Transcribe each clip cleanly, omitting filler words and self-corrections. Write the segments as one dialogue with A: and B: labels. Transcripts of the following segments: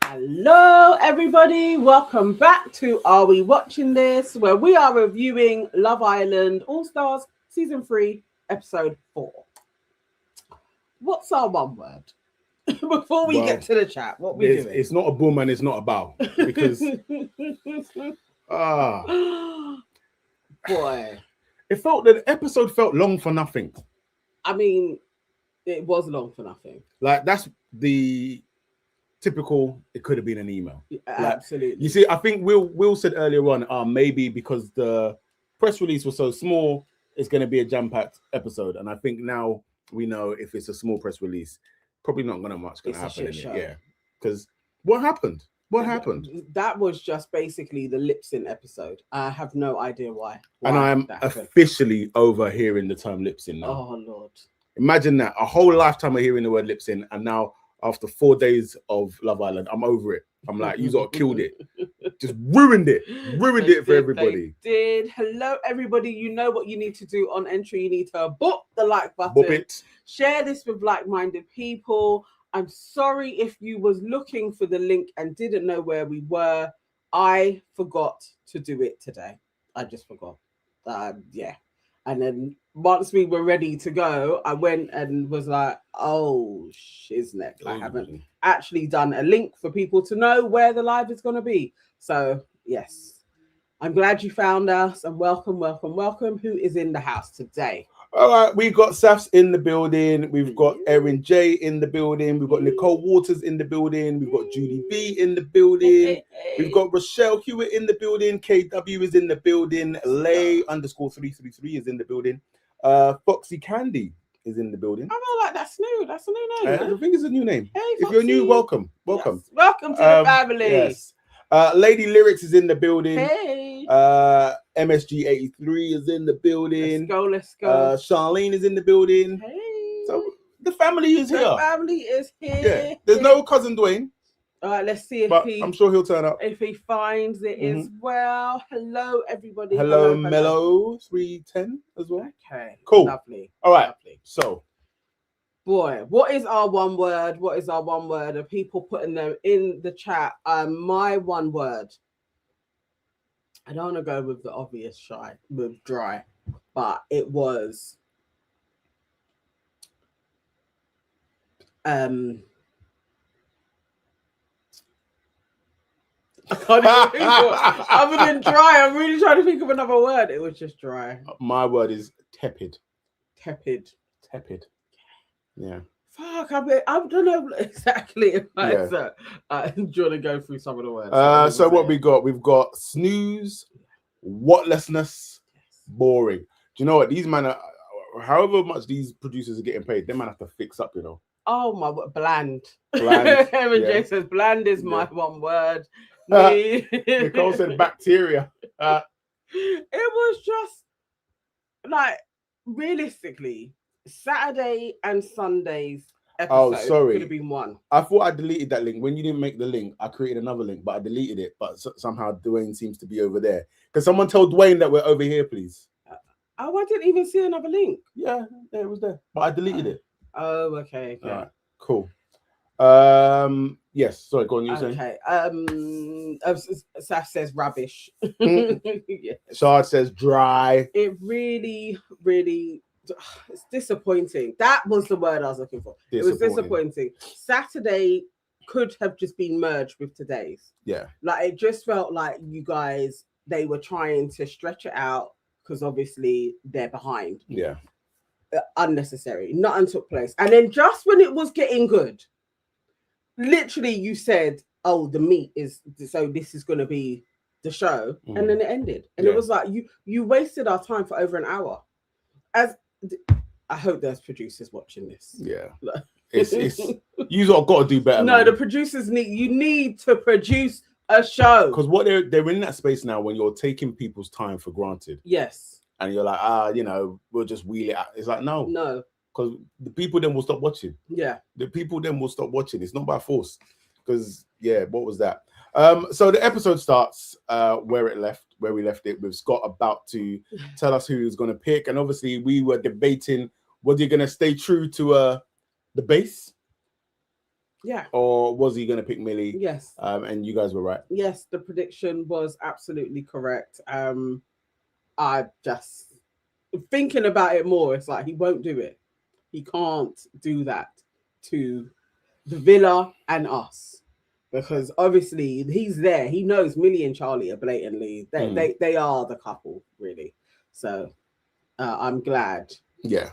A: Hello, everybody. Welcome back to Are We Watching This, where we are reviewing Love Island Allstars Season 3, Episode 4. What's our one word? Before we get to the chat, what we doing?
B: It's not a boom and it's not a bow. Because,
A: boy.
B: The episode felt long for nothing.
A: I mean, it was long for nothing.
B: Like, that's the typical, it could have been an email.
A: Absolutely.
B: You see, I think Will said earlier on, maybe because the press release was so small, it's going to be a jam-packed episode. And I think now we know if it's a small press release, probably not going to happen in it. Yeah. Because what happened? What happened?
A: That was just basically the lip sync episode. I have no idea why.
B: And I am officially over hearing the term lip sync now.
A: Oh, Lord.
B: Imagine that. A whole lifetime of hearing the word lip sync, and now after 4 days of Love Island, I'm over it. I'm like, you sort of killed it. Just ruined it. Ruined it for everybody.
A: They did. Hello, everybody. You know what you need to do on entry. You need to boop the like button.
B: Boop it.
A: Share this with like-minded people. I'm sorry if you was looking for the link and didn't know where we were. I forgot to do it today. I just forgot. Yeah. And then once we were ready to go, I went and was like, oh, shiznit. I haven't actually done a link for people to know where the live is going to be. So, yes. I'm glad you found us, and welcome, welcome, welcome. Who is in the house today?
B: All right, we've got Safs in the building. We've got Erin J in the building. We've got Nicole Waters in the building. We've got Judy B in the building. We've got Rochelle Hewitt in the building. KW is in the building. Lay_333 is in the building. Foxy Candy is in the building.
A: I feel like that's new. That's a new name.
B: I think it's a new name.
A: Hey,
B: if you're new, welcome. Welcome.
A: Yes. Welcome to the family.
B: Yes. Lady Lyrics is in the building.
A: Hey.
B: MSG83 is in the building.
A: Let's go.
B: Charlene is in the building.
A: Hey.
B: So the family is here.
A: The family is here.
B: Yeah. There's no cousin Dwayne.
A: All right, let's see if
B: I'm sure he'll turn up.
A: If he finds it as well. Hello, everybody.
B: Hello. Mellow 310 as well.
A: Okay.
B: Cool.
A: Lovely.
B: All right.
A: Lovely.
B: So,
A: boy, what is our one word? What is our one word? Are people putting them in the chat? My one word. I don't want to go with the obvious with dry, but it was I can't even think of other than dry. I'm really trying to think of another word. It was just dry.
B: My word is tepid.
A: Tepid.
B: Yeah.
A: Fuck, I don't know exactly if that's do you want to go through some of the words?
B: So what we got? We've got snooze, whatlessness, boring. Do you know what? These men are, however much these producers are getting paid, they might have to fix up, you know.
A: Oh my word, bland.
B: Bland.
A: Erin J says bland is my one word.
B: Nicole said bacteria.
A: It was just like realistically Saturday and Sunday's episode could have been one.
B: I thought I deleted that link. When you didn't make the link, I created another link, but I deleted it. But somehow Dwayne seems to be over there. Can someone tell Dwayne that we're over here, please?
A: I didn't even see another link.
B: Yeah, it was there, but I deleted it.
A: Oh, okay.
B: All right, cool. Yes, sorry, go on, you were saying?
A: Okay. Saf says rubbish.
B: Yes. Shard says dry.
A: It really, really, it's disappointing. That was the word I was looking for. It was disappointing. Saturday could have just been merged with today's.
B: Yeah.
A: Like, it just felt like you guys, they were trying to stretch it out because obviously they're behind.
B: Yeah.
A: Unnecessary. Nothing took place. And then just when it was getting good, literally you said, oh, the meat is, so this is going to be the show. And then it ended. And it was like, you wasted our time for over an hour. I hope there's producers watching this.
B: Yeah. It's you got to do better.
A: No, man. The producers need to produce a show.
B: Because what they're in that space now when you're taking people's time for granted.
A: Yes.
B: And you're like, we'll just wheel it out. It's like, no. Because the people then will stop watching.
A: Yeah.
B: The people then will stop watching. It's not by force. Because, what was that? So the episode starts where we left it, with Scott about to tell us who he was going to pick. And obviously we were debating, whether you're going to stay true to the base
A: Yeah.
B: Or was he going to pick Millie?
A: Yes.
B: And you guys were right.
A: Yes, the prediction was absolutely correct. I just thinking about it more. It's like he won't do it. He can't do that to the villa and us, because obviously he's there. He knows Millie and Charlie are blatantly they are the couple, really. So I'm glad.
B: Yeah.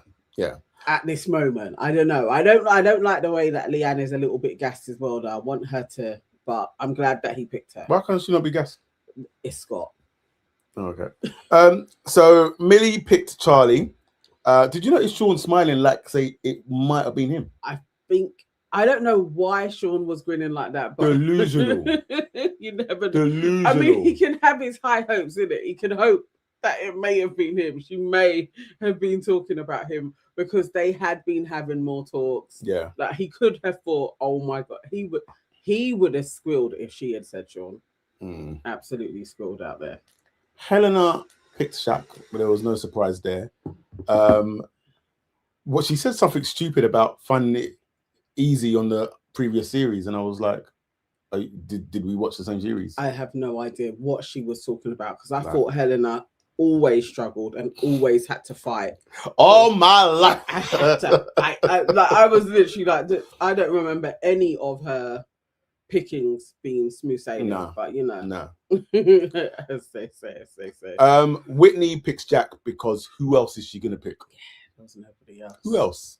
A: At this moment, I don't know. I don't like the way that Leanne is a little bit gassed as well. Though I want her to, but I'm glad that he picked her.
B: Why can't she not be gassed?
A: It's Scott.
B: Okay. So Millie picked Charlie. Did you notice Sean smiling like say it might have been him?
A: I don't know why Sean was grinning like that, but
B: Delusional.
A: You never know.
B: Delusional.
A: I mean, he can have his high hopes, in it. He can hope that it may have been him. She may have been talking about him because they had been having more talks.
B: Yeah.
A: Like he could have thought, oh my God, he would have squealed if she had said Sean. Absolutely squealed out there.
B: Helena picked Shaq, but there was no surprise there. What she said something stupid about finding it easy on the previous series, and I was like, did we watch the same series?
A: I have no idea what she was talking about, because I thought Helena always struggled and always had to fight.
B: All my life.
A: I was literally like, I don't remember any of her pickings being smooth sailing.
B: No,
A: but you know,
B: no.
A: say.
B: Whitney picks Jack because who else is she gonna pick?
A: Yeah, there was nobody else.
B: Who else?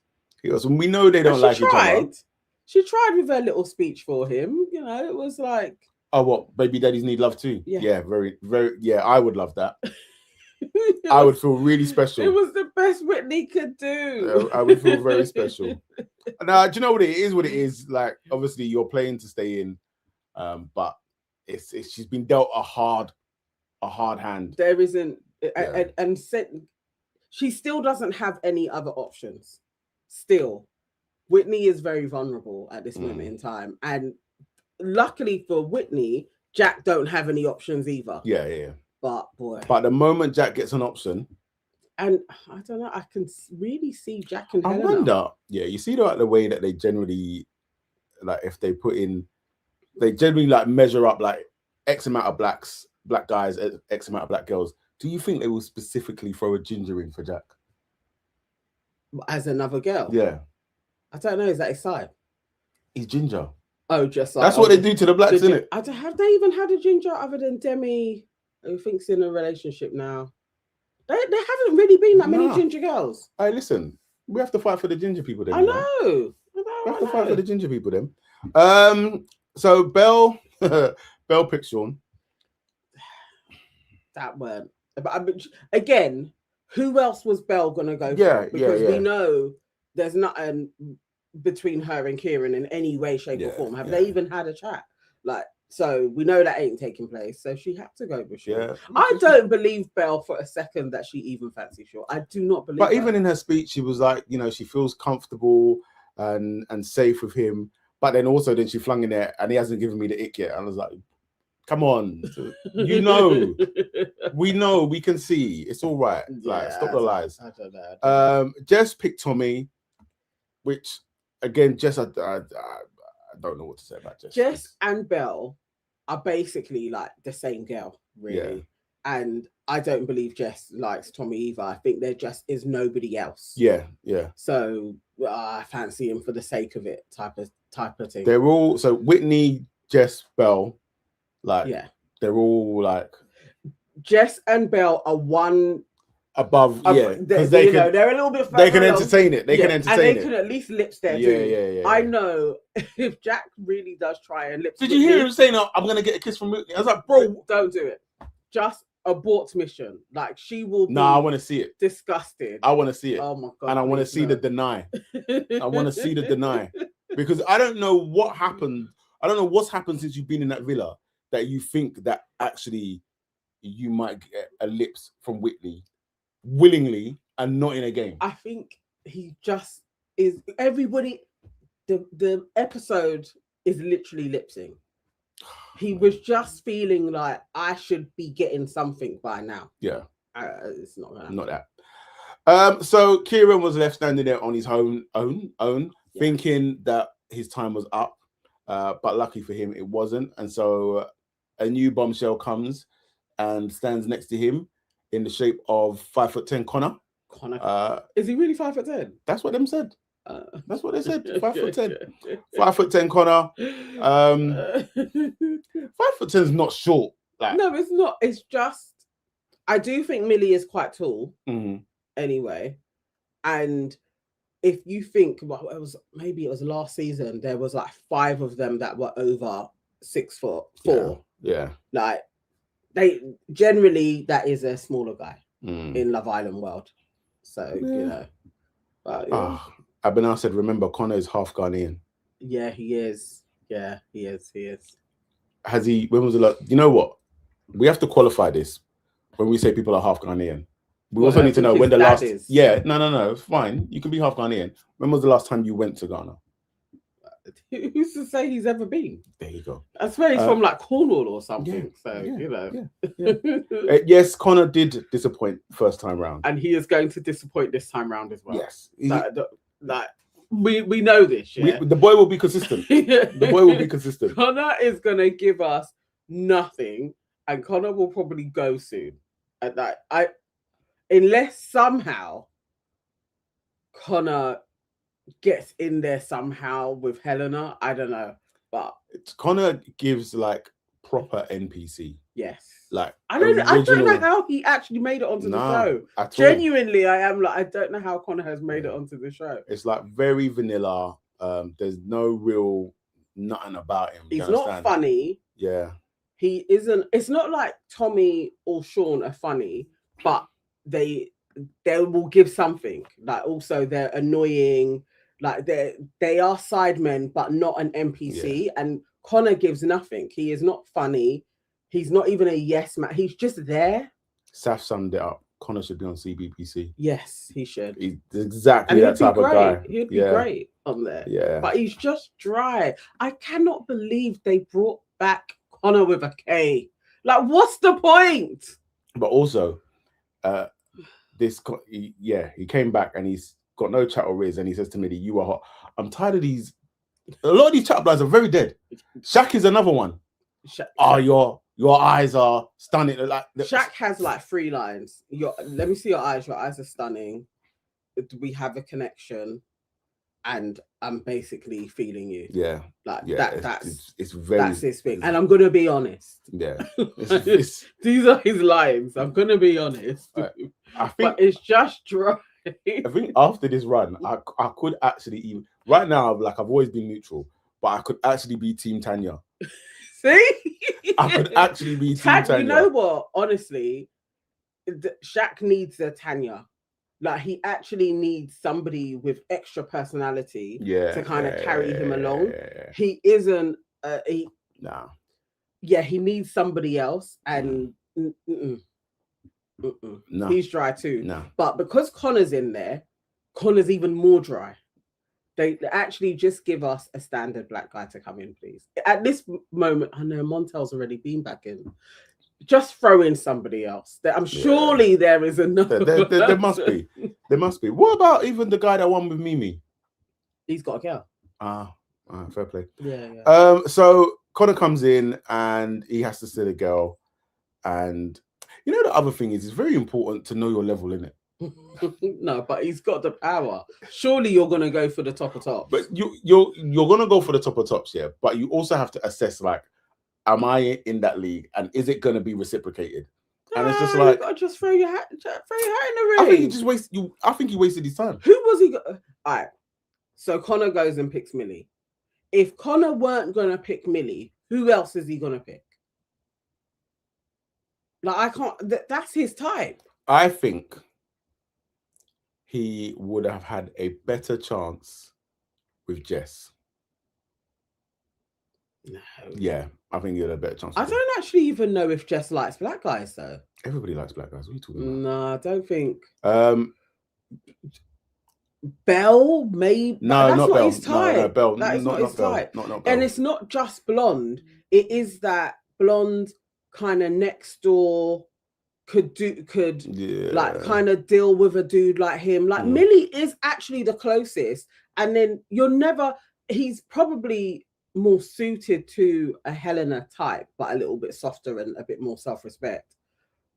B: And we know they don't like each other.
A: She tried with her little speech for him. You know, it was like,
B: oh, what? Baby daddies need love too. Yeah, very, very. Yeah, I would love that. I would feel really special.
A: It was the best Whitney could do.
B: I would feel very special. Now, do you know what it is? What it is like? Obviously, you're playing to stay in, but it's she's been dealt a hard hand.
A: There isn't, and she still doesn't have any other options. Still, Whitney is very vulnerable at this moment in time, and luckily for Whitney, Jack don't have any options either.
B: Yeah.
A: But boy,
B: the moment Jack gets an option,
A: and I don't know, I can really see Jack and Helena.
B: I wonder. Yeah, you see the way that they generally, like, if they put in, they generally like measure up like X amount of black guys, X amount of black girls. Do you think they will specifically throw a ginger in for Jack
A: as another girl?
B: Yeah,
A: I don't know. Is that his side?
B: He's ginger.
A: Oh, just like
B: that's what they do to the blacks, isn't it?
A: Have they even had a ginger other than Demi, who thinks in a relationship now? There haven't really been that many ginger girls.
B: Hey, listen, we have to fight for the ginger people then.
A: I know.
B: We have to fight for the ginger people then. So Belle picked Sean.
A: That weren't. But again, who else was Belle gonna go for? Because we know there's nothing between her and Kieran in any way, shape, or form. Have they even had a chat? Like, so we know that ain't taking place. So she had to go with Sean. Yeah. I don't believe Belle for a second that she even fancies Sean. I do not believe.
B: But even in her speech, she was like, you know, she feels comfortable and safe with him. But then she flung in there, and he hasn't given me the ick yet. And I was like, come on, you know, we know, we can see, it's all right. Like, stop the lies. I don't know. Jess picked Tommy, which again, Jess, I don't know what to say about Jess.
A: Jess and Belle are basically like the same girl, really. Yeah. And I don't believe Jess likes Tommy either. I think there just is nobody else.
B: Yeah.
A: So I fancy him for the sake of it, type of thing.
B: They're all so Whitney, Jess, Belle. Like, they're all like
A: Jess and Belle are one
B: above, because they're a little bit further. They can entertain it. They can entertain it.
A: And they can at least lip stare. Yeah. I know if Jack really does try and lip.
B: Did you hear him saying, "I'm gonna get a kiss from Whitney"? I was like, "Bro,
A: don't do it. Just abort mission. Like, she will."
B: No, I want to see it.
A: Disgusted.
B: I want to see it.
A: Oh my God!
B: And I want to see the deny. I want to see the deny, because I don't know what happened. I don't know what's happened since you've been in that villa that you think that actually you might get a lips from Whitney willingly and not in a game.
A: I think he just is. Everybody, the episode is literally lip-sync. He was just feeling like I should be getting something by now.
B: Yeah,
A: it's not gonna happen.
B: Not that. So Kieran was left standing there on his own, thinking that his time was up. but lucky for him, it wasn't. And so a new bombshell comes and stands next to him in the shape of 5'10" Konnor.
A: Is he really 5'10"?
B: That's what them said. That's what they said. 5'10". 5'10" Konnor. 5'10" is not short. Like,
A: no, it's not. It's just I do think Millie is quite tall.
B: Mm-hmm.
A: Anyway, and if you think, well, it was last season, there was like 5 of them that were over 6'4".
B: Yeah.
A: Like they generally that is a smaller guy in Love Island world. So you know. But,
B: Abinah said, remember, Konnor is half Ghanaian.
A: Yeah, he is. Yeah, he is.
B: Has he? When was the last? You know what? We have to qualify this when we say people are half Ghanaian. We also need to know when the last.
A: Is.
B: Yeah, no, it's fine. You can be half Ghanaian. When was the last time you went to Ghana?
A: Who's to say he's ever been?
B: There you go.
A: I swear he's from like Cornwall or something. You know.
B: Yeah. Yes, Konnor did disappoint first time round,
A: and he is going to disappoint this time round as well.
B: Yes,
A: we know this. Yeah?
B: The boy will be consistent. The boy will be consistent.
A: Konnor is going to give us nothing, and Konnor will probably go soon. At that, unless somehow Konnor gets in there somehow with Helena, I don't know, but
B: Konnor gives like proper NPC.
A: Yes,
B: like
A: I don't know how he actually made it onto the show. Genuinely, I am like, I don't know how Konnor has made it onto the show.
B: It's like very vanilla. There's no real nothing about him.
A: He's not funny.
B: Yeah,
A: he isn't. It's not like Tommy or Sean are funny, but they will give something. Like also they're annoying. Like they are sidemen, but not an NPC. Yeah. And Konnor gives nothing. He is not funny. He's not even a yes man. He's just there.
B: Saf summed it up. Konnor should be on CBBC.
A: Yes, he should.
B: He's exactly that type of guy.
A: He'd be great on there.
B: Yeah.
A: But he's just dry. I cannot believe they brought back Konnor with a K. Like, what's the point?
B: But also, he came back and he's got no chat or riz, and he says to Millie, "You are hot." I'm tired of these. A lot of these chat lines are very dead. Shaq is another one. Your eyes are stunning. Like
A: Shaq has like 3 lines. Let me see your eyes. Your eyes are stunning. We have a connection, and I'm basically feeling you.
B: Yeah,
A: like
B: it's very.
A: That's his thing, and I'm gonna be honest.
B: Yeah,
A: these are his lines. I'm gonna be honest.
B: I think,
A: but it's just dry.
B: I think after this run, I could actually even right now. Like I've always been neutral, but I could actually be Team Tanya.
A: See,
B: I could actually be Team Tanya.
A: You know what? Honestly, Shaq needs a Tanya. Like he actually needs somebody with extra personality to kind of carry him along. He isn't. Yeah, he needs somebody else, and
B: no,
A: he's dry too.
B: No,
A: but because Connor's in there, Connor's even more dry. They actually just give us a standard black guy to come in, please. At this moment, I know Montel's already been back in. Just throw in somebody else. Surely there is another.
B: There must be. There must be. What about even the guy that won with Mimi?
A: He's got a girl.
B: Fair play.
A: Yeah.
B: So Konnor comes in and he has to steal a girl. And you know the other thing is, it's very important to know your level, isn't it?
A: No, but he's got the power. Surely you're gonna go for the top of tops.
B: But you're gonna go for the top of tops, yeah. But you also have to assess, like, am I in that league, and is it gonna be reciprocated? And it's just like,
A: you gotta just throw your hat in the ring.
B: I think he wasted his time.
A: Who was he? All right. So Konnor goes and picks Millie. If Konnor weren't gonna pick Millie, who else is he gonna pick? Like, I can't. That's his type.
B: I think he would have had a better chance with Jess.
A: No.
B: Yeah, I think he had a better chance.
A: I don't actually even know if Jess likes black guys, though.
B: Everybody likes black guys. What are you talking about?
A: No, I don't think. Belle, maybe.
B: No,
A: that's
B: not
A: not
B: Belle.
A: his type.
B: No, Belle.
A: That is not his type.
B: Not Belle.
A: And it's not just blonde. It is that blonde kind of next door could like kind of deal with a dude like him. Like Millie is actually the closest, and then he's probably more suited to a Helena type, but a little bit softer and a bit more self-respect.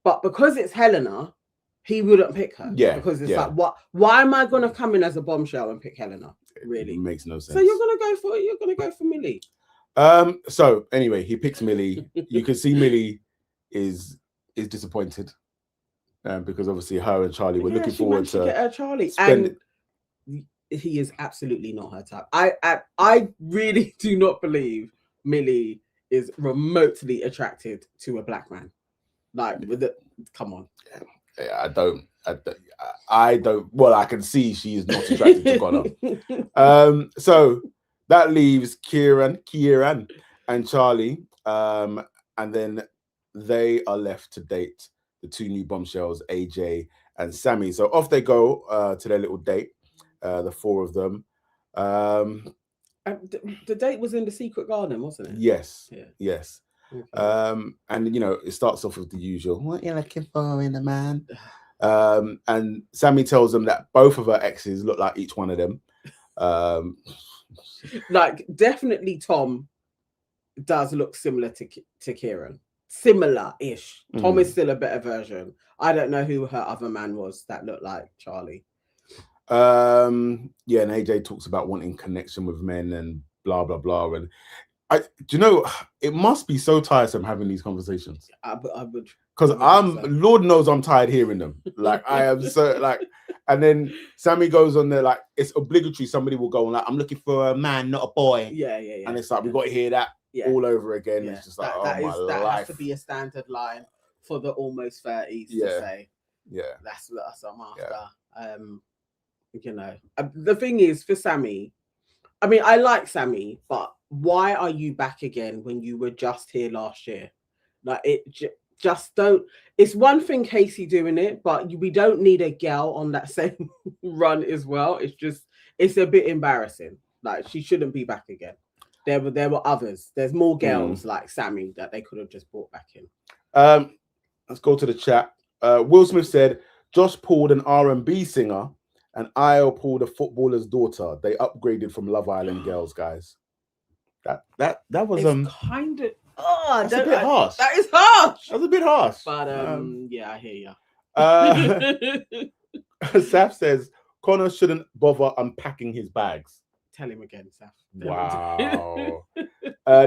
A: But because it's Helena, he wouldn't pick her.
B: Yeah,
A: because it's
B: yeah.
A: like, what? Why am I gonna come in as a bombshell and pick Helena? Really
B: It makes no sense.
A: So you're gonna go for Millie.
B: So anyway, he picks Millie. You can see Millie is disappointed. Because obviously her and Charlie were looking forward to
A: get her Charlie. And he is absolutely not her type. I really do not believe Millie is remotely attracted to a black man. Like, come on.
B: Yeah, I don't. Well, I can see she is not attracted to Konnor. So that leaves Kieran and Charlie, and then they are left to date the two new bombshells, AJ and Sammy. So off they go to their little date, the four of them.
A: The date was in the secret garden, wasn't it?
B: Yes.
A: Yeah.
B: Yes. Okay. And it starts off with the usual, what you looking for in a man? And Sammy tells them that both of her exes look like each one of them.
A: Like, definitely Tom does look similar to Kieran. Similar-ish. Tom is still a better version. I don't know who her other man was that looked like Charlie.
B: Yeah, and AJ talks about wanting connection with men and blah blah blah. And do you know, it must be so tiresome having these conversations.
A: I would,
B: because Lord knows I'm tired hearing them. Like, I am so like. And then Sammy goes on there like, it's obligatory. Somebody will go on like, I'm looking for a man, not a boy.
A: Yeah.
B: And it's like, we've got to hear that all over again.
A: Yeah.
B: It's just like,
A: that
B: life.
A: has to be a standard line for the almost 30s to say.
B: Yeah,
A: that's what I'm after. The thing is, for Sammy, I mean, I like Sammy, but why are you back again when you were just here last year? Like, it just don't. It's one thing Casey doing it, but we don't need a gal on that same run as well. It's a bit embarrassing. Like, she shouldn't be back again. There were others. There's more girls like Sammy that they could have just brought back in.
B: Let's go to the chat. Will Smith said Josh pulled an R&B singer and I'll pulled a footballer's daughter. They upgraded from Love Island girls, guys. That was
A: kind of
B: that's a bit harsh.
A: That is harsh.
B: That's a bit harsh.
A: But yeah, I hear you.
B: Saf says Konnor shouldn't bother unpacking his bags.
A: Tell him again, Saf.
B: Wow.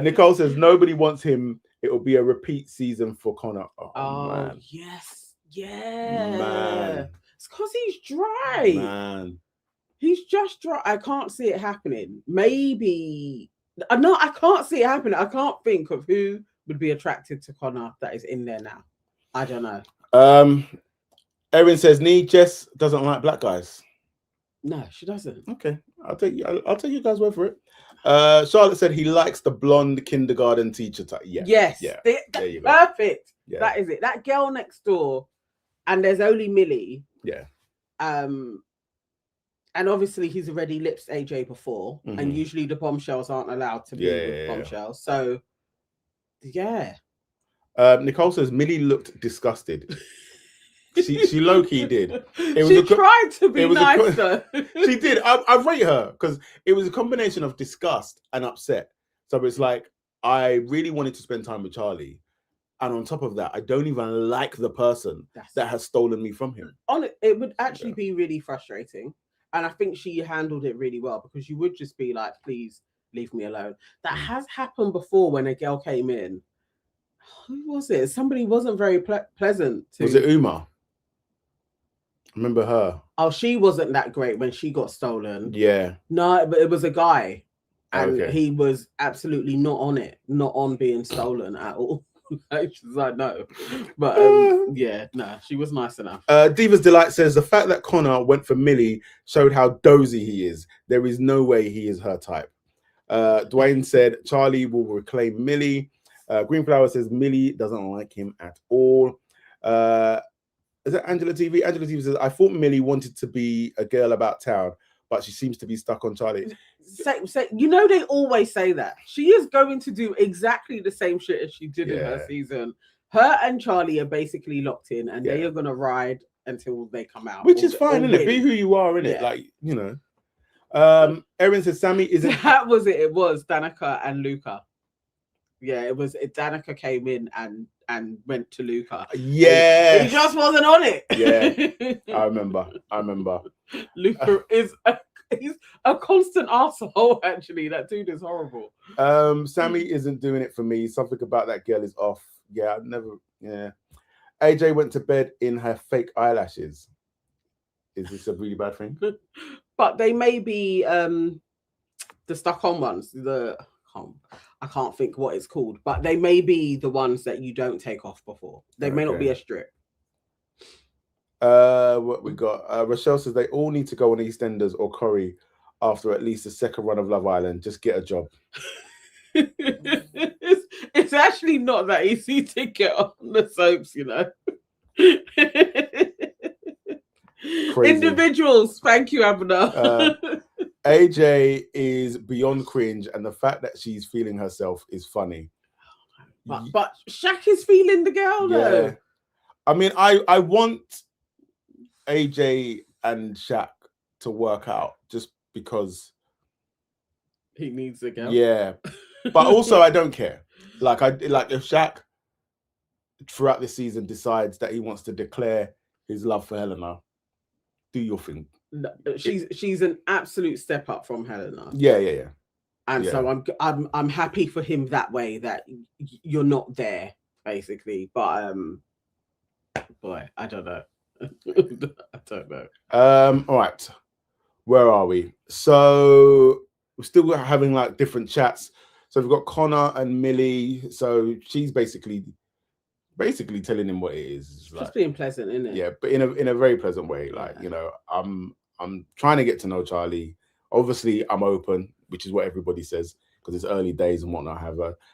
B: Nicole says nobody wants him. It will be a repeat season for Konnor. Oh man.
A: Yes. Yeah.
B: Man.
A: It's because he's dry.
B: Man.
A: He's just dry. I can't see it happening. Maybe. No, I can't see it happening. I can't think of who would be attracted to Konnor that is in there now. I don't know.
B: Erin says Jess doesn't like black guys.
A: No, she doesn't.
B: Okay. I'll take you guys' word for it. Charlotte said he likes the blonde kindergarten teacher type. Yeah.
A: Yes.
B: Yeah.
A: There you go. Perfect. Yeah. That is it. That girl next door, and there's only Millie.
B: Yeah.
A: And obviously he's already lips AJ before, and usually the bombshells aren't allowed to be with bombshells. So yeah.
B: Nicole says Millie looked disgusted. She low-key did.
A: She tried to be nice though.
B: She did. I rate her because it was a combination of disgust and upset. So it's like, I really wanted to spend time with Charlie. And on top of that, I don't even like the person that has stolen me from him.
A: It would actually be really frustrating. And I think she handled it really well, because you would just be like, please leave me alone. That has happened before when a girl came in. Who was it? Somebody wasn't very pleasant.
B: Was it Uma? Remember her?
A: Oh, she wasn't that great when she got stolen.
B: Yeah.
A: No, but it was a guy. And he was absolutely not on it. Not on being stolen at all. She's like, no. But yeah, no, she was nice enough.
B: Diva's Delight says the fact that Konnor went for Millie showed how dozy he is. There is no way he is her type. Dwayne said Charlie will reclaim Millie. Greenflower says Millie doesn't like him at all. Is that Angela TV? Angela TV says I thought Millie wanted to be a girl about town, but she seems to be stuck on Charlie.
A: You know, they always say that. She is going to do exactly the same shit as she did in her season. Her and Charlie are basically locked in, and they are going to ride until they come out.
B: Which is fine, isn't it? Be who you are, innit? Like, you know. Erin says Sammy isn't.
A: That was it. It was Danica and Luca. Yeah, it was. Danica came in and went to Luca.
B: Yeah,
A: he just wasn't on it.
B: Yeah, I remember.
A: Luca he's a constant arsehole, actually. That dude is horrible.
B: Sammy isn't doing it for me. Something about that girl is off. Yeah, I've never. Yeah. AJ went to bed in her fake eyelashes. Is this a really bad thing?
A: But they may be the stuck-on ones. I can't think what it's called, but they may be the ones that you don't take off before. They may not be a strip.
B: What we got? Rochelle says they all need to go on EastEnders or Corrie after at least the second run of Love Island. Just get a job.
A: It's actually not that easy to get on the soaps, you know. Crazy. Individuals, thank you, Abner.
B: AJ is beyond cringe, and the fact that she's feeling herself is funny.
A: But Shaq is feeling the girl, though.
B: I mean, I want AJ and Shaq to work out just because
A: he needs a girl.
B: Yeah, but also I don't care. Like if Shaq throughout this season decides that he wants to declare his love for Helena, do your thing.
A: No, she's an absolute step up from Helena.
B: Yeah.
A: And so I'm happy for him that way, that you're not there, basically. But boy, I don't know. I don't know.
B: All right. Where are we? So we're still having like different chats. So we've got Konnor and Millie. So she's basically telling him what it is.
A: Just like, being pleasant, isn't it?
B: Yeah, but in a very pleasant way. Like, you know, I'm trying to get to know Charlie. Obviously, I'm open, which is what everybody says, because it's early days and whatnot.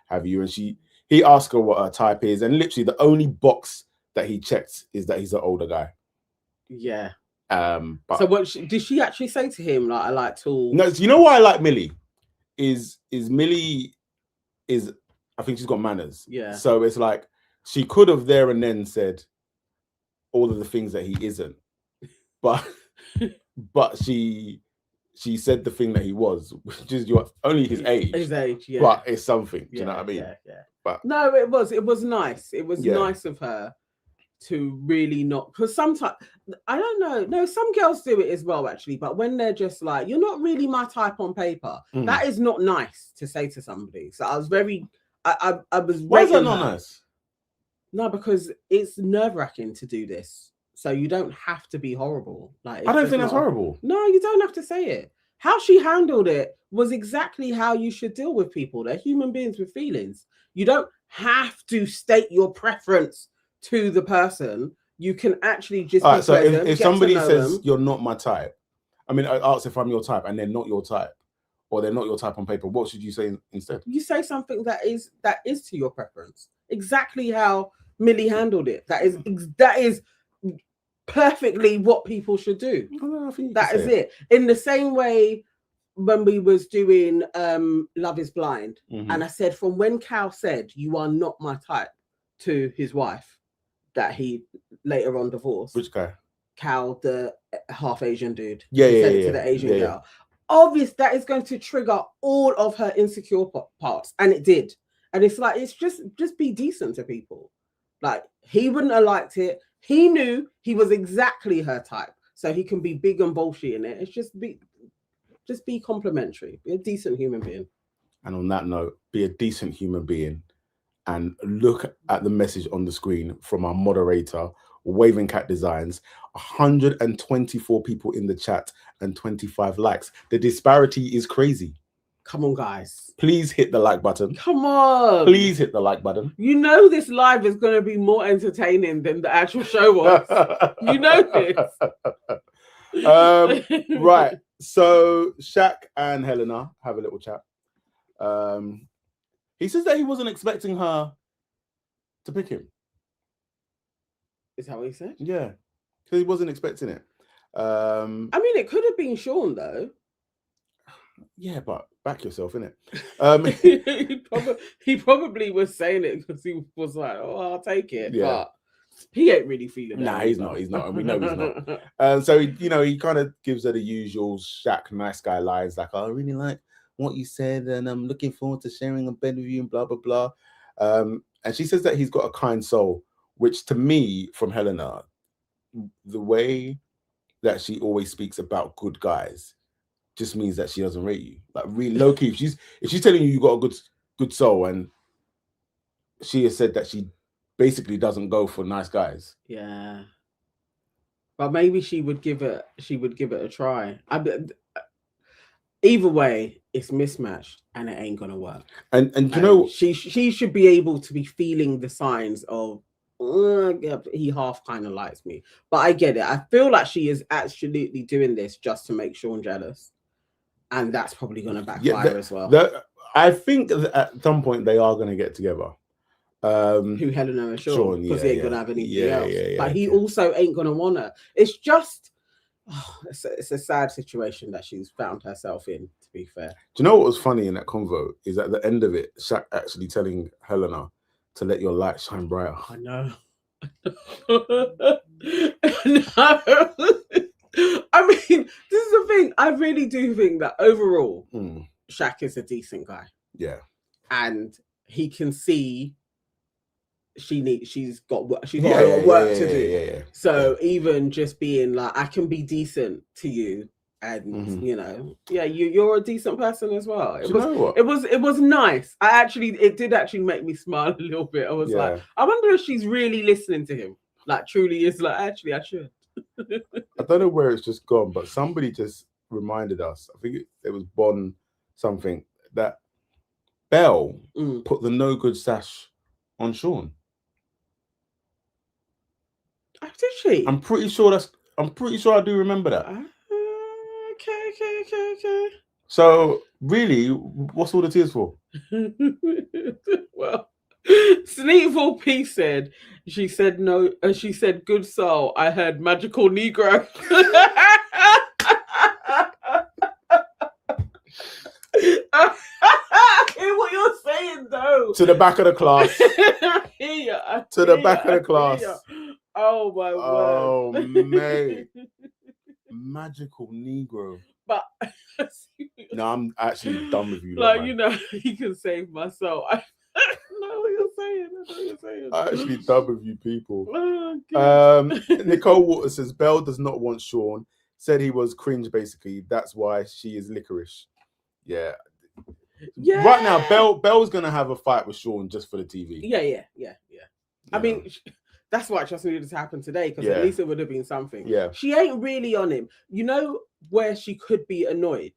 B: Have you? And he asked her what her type is, and literally the only box that he checked is that he's an older guy.
A: Yeah.
B: But
A: so what did she actually say to him? Like, I like tall.
B: No, you know why I like Millie? Is Millie is, I think she's got manners.
A: Yeah.
B: So it's like she could have there and then said all of the things that he isn't, but she said the thing that he was, which is only his age.
A: His age, yeah.
B: But it's something. Do you know what I mean?
A: Yeah.
B: But
A: no, it was nice. It was nice of her to really not, because sometimes I don't know. No, some girls do it as well, actually. But when they're just like, you're not really my type on paper, that is not nice to say to somebody. So I was very, I was.
B: Why is that not nice?
A: No, because it's nerve-wracking to do this. So you don't have to be horrible. Like,
B: I don't think that's horrible.
A: No, you don't have to say it. How she handled it was exactly how you should deal with people. They're human beings with feelings. You don't have to state your preference to the person. You can actually just
B: be so if somebody says you're not my type, I mean, I ask if I'm your type and they're not your type, or they're not your type on paper, what should you say instead? You say something that is to your preference. Exactly how Millie handled it. That is perfectly what people should do. That is it. In the same way when we was doing Love is Blind, and I said, from when Cal said you are not my type to his wife that he later on divorced. Which guy?
A: Cal, the half Asian dude.
B: Yeah,
A: he said it to the Asian girl. Obvious that is going to trigger all of her insecure parts, and it did. And it's like, it's just be decent to people. Like, he wouldn't have liked it. He knew he was exactly her type, so he can be big and bullshit in it. It's just be complimentary. Be a decent human being.
B: And on that note, be a decent human being, and look at the message on the screen from our moderator, Waving Cat Designs. 124 people in the chat and 25 likes. The disparity is crazy.
A: Come on, guys.
B: Please hit the like button.
A: Come on.
B: Please hit the like button.
A: You know this live is going to be more entertaining than the actual show was. You know this.
B: Right. So Shaq and Helena have a little chat. He says that he wasn't expecting her to pick him.
A: Is that what he said?
B: Yeah. Because he wasn't expecting it.
A: I mean, it could have been Sean, though.
B: Yeah, but back yourself, innit?
A: He probably was saying it because he was like, "Oh, I'll take it."
B: Yeah.
A: He ain't really feeling it.
B: Nah, he's not, and we know he's not. So he kind of gives her the usual Shaq nice guy lines, like, I really like what you said, and I'm looking forward to sharing a bed with you, and blah blah blah. And she says that he's got a kind soul, which to me, from Helena, the way that she always speaks about good guys just means that she doesn't rate you. Like, really low key, if she's telling you got a good soul, and she has said that she basically doesn't go for nice guys.
A: Yeah, but maybe she would give it a try. Either way, it's mismatched and it ain't gonna work.
B: And
A: she should be able to be feeling the signs of he half kind of likes me. But I get it. I feel like she is absolutely doing this just to make Sean jealous, and that's probably gonna backfire as well.
B: I think at some point they are gonna get together.
A: Who, Helena and Sean, because he ain't gonna have anything else. But he also ain't gonna want her. It's just, it's a sad situation that she's found herself in, to be fair.
B: Do you know what was funny in that convo? Is at the end of it, Shaq actually telling Helena to let your light shine brighter.
A: I know. I mean, this is the thing. I really do think that overall, Shaq is a decent guy.
B: Yeah.
A: And he can see she's got a lot of work to do.
B: Yeah.
A: So even just being like, I can be decent to you, and you're a decent person as well. It was nice. It did actually make me smile a little bit. I was like, I wonder if she's really listening to him. Like, truly is like, actually, I should.
B: I don't know where it's just gone, but somebody just reminded us. I think it was Bon something that Belle put the no good sash on Sean.
A: Oh, did she?
B: I'm pretty sure I do remember that.
A: Okay.
B: So really, what's all the tears for?
A: Well, Sneakful P said, she said no, she said good soul. I heard magical Negro. I hear what you're saying though.
B: To the back of the class. To the back of the class.
A: Oh my word.
B: Oh mate. Magical Negro.
A: But
B: no, I'm actually done with you.
A: Like, you can save my soul. I know what you're saying.
B: I'm actually done with you people.
A: Oh,
B: Nicole Waters says Belle does not want Sean. Said he was cringe, basically. That's why she is licorice. Yeah. Right now, Belle's gonna have a fight with Sean just for the TV.
A: Yeah. I mean, that's why it just needed to happen today, because at least it would have been something.
B: Yeah.
A: She ain't really on him. You know where she could be annoyed?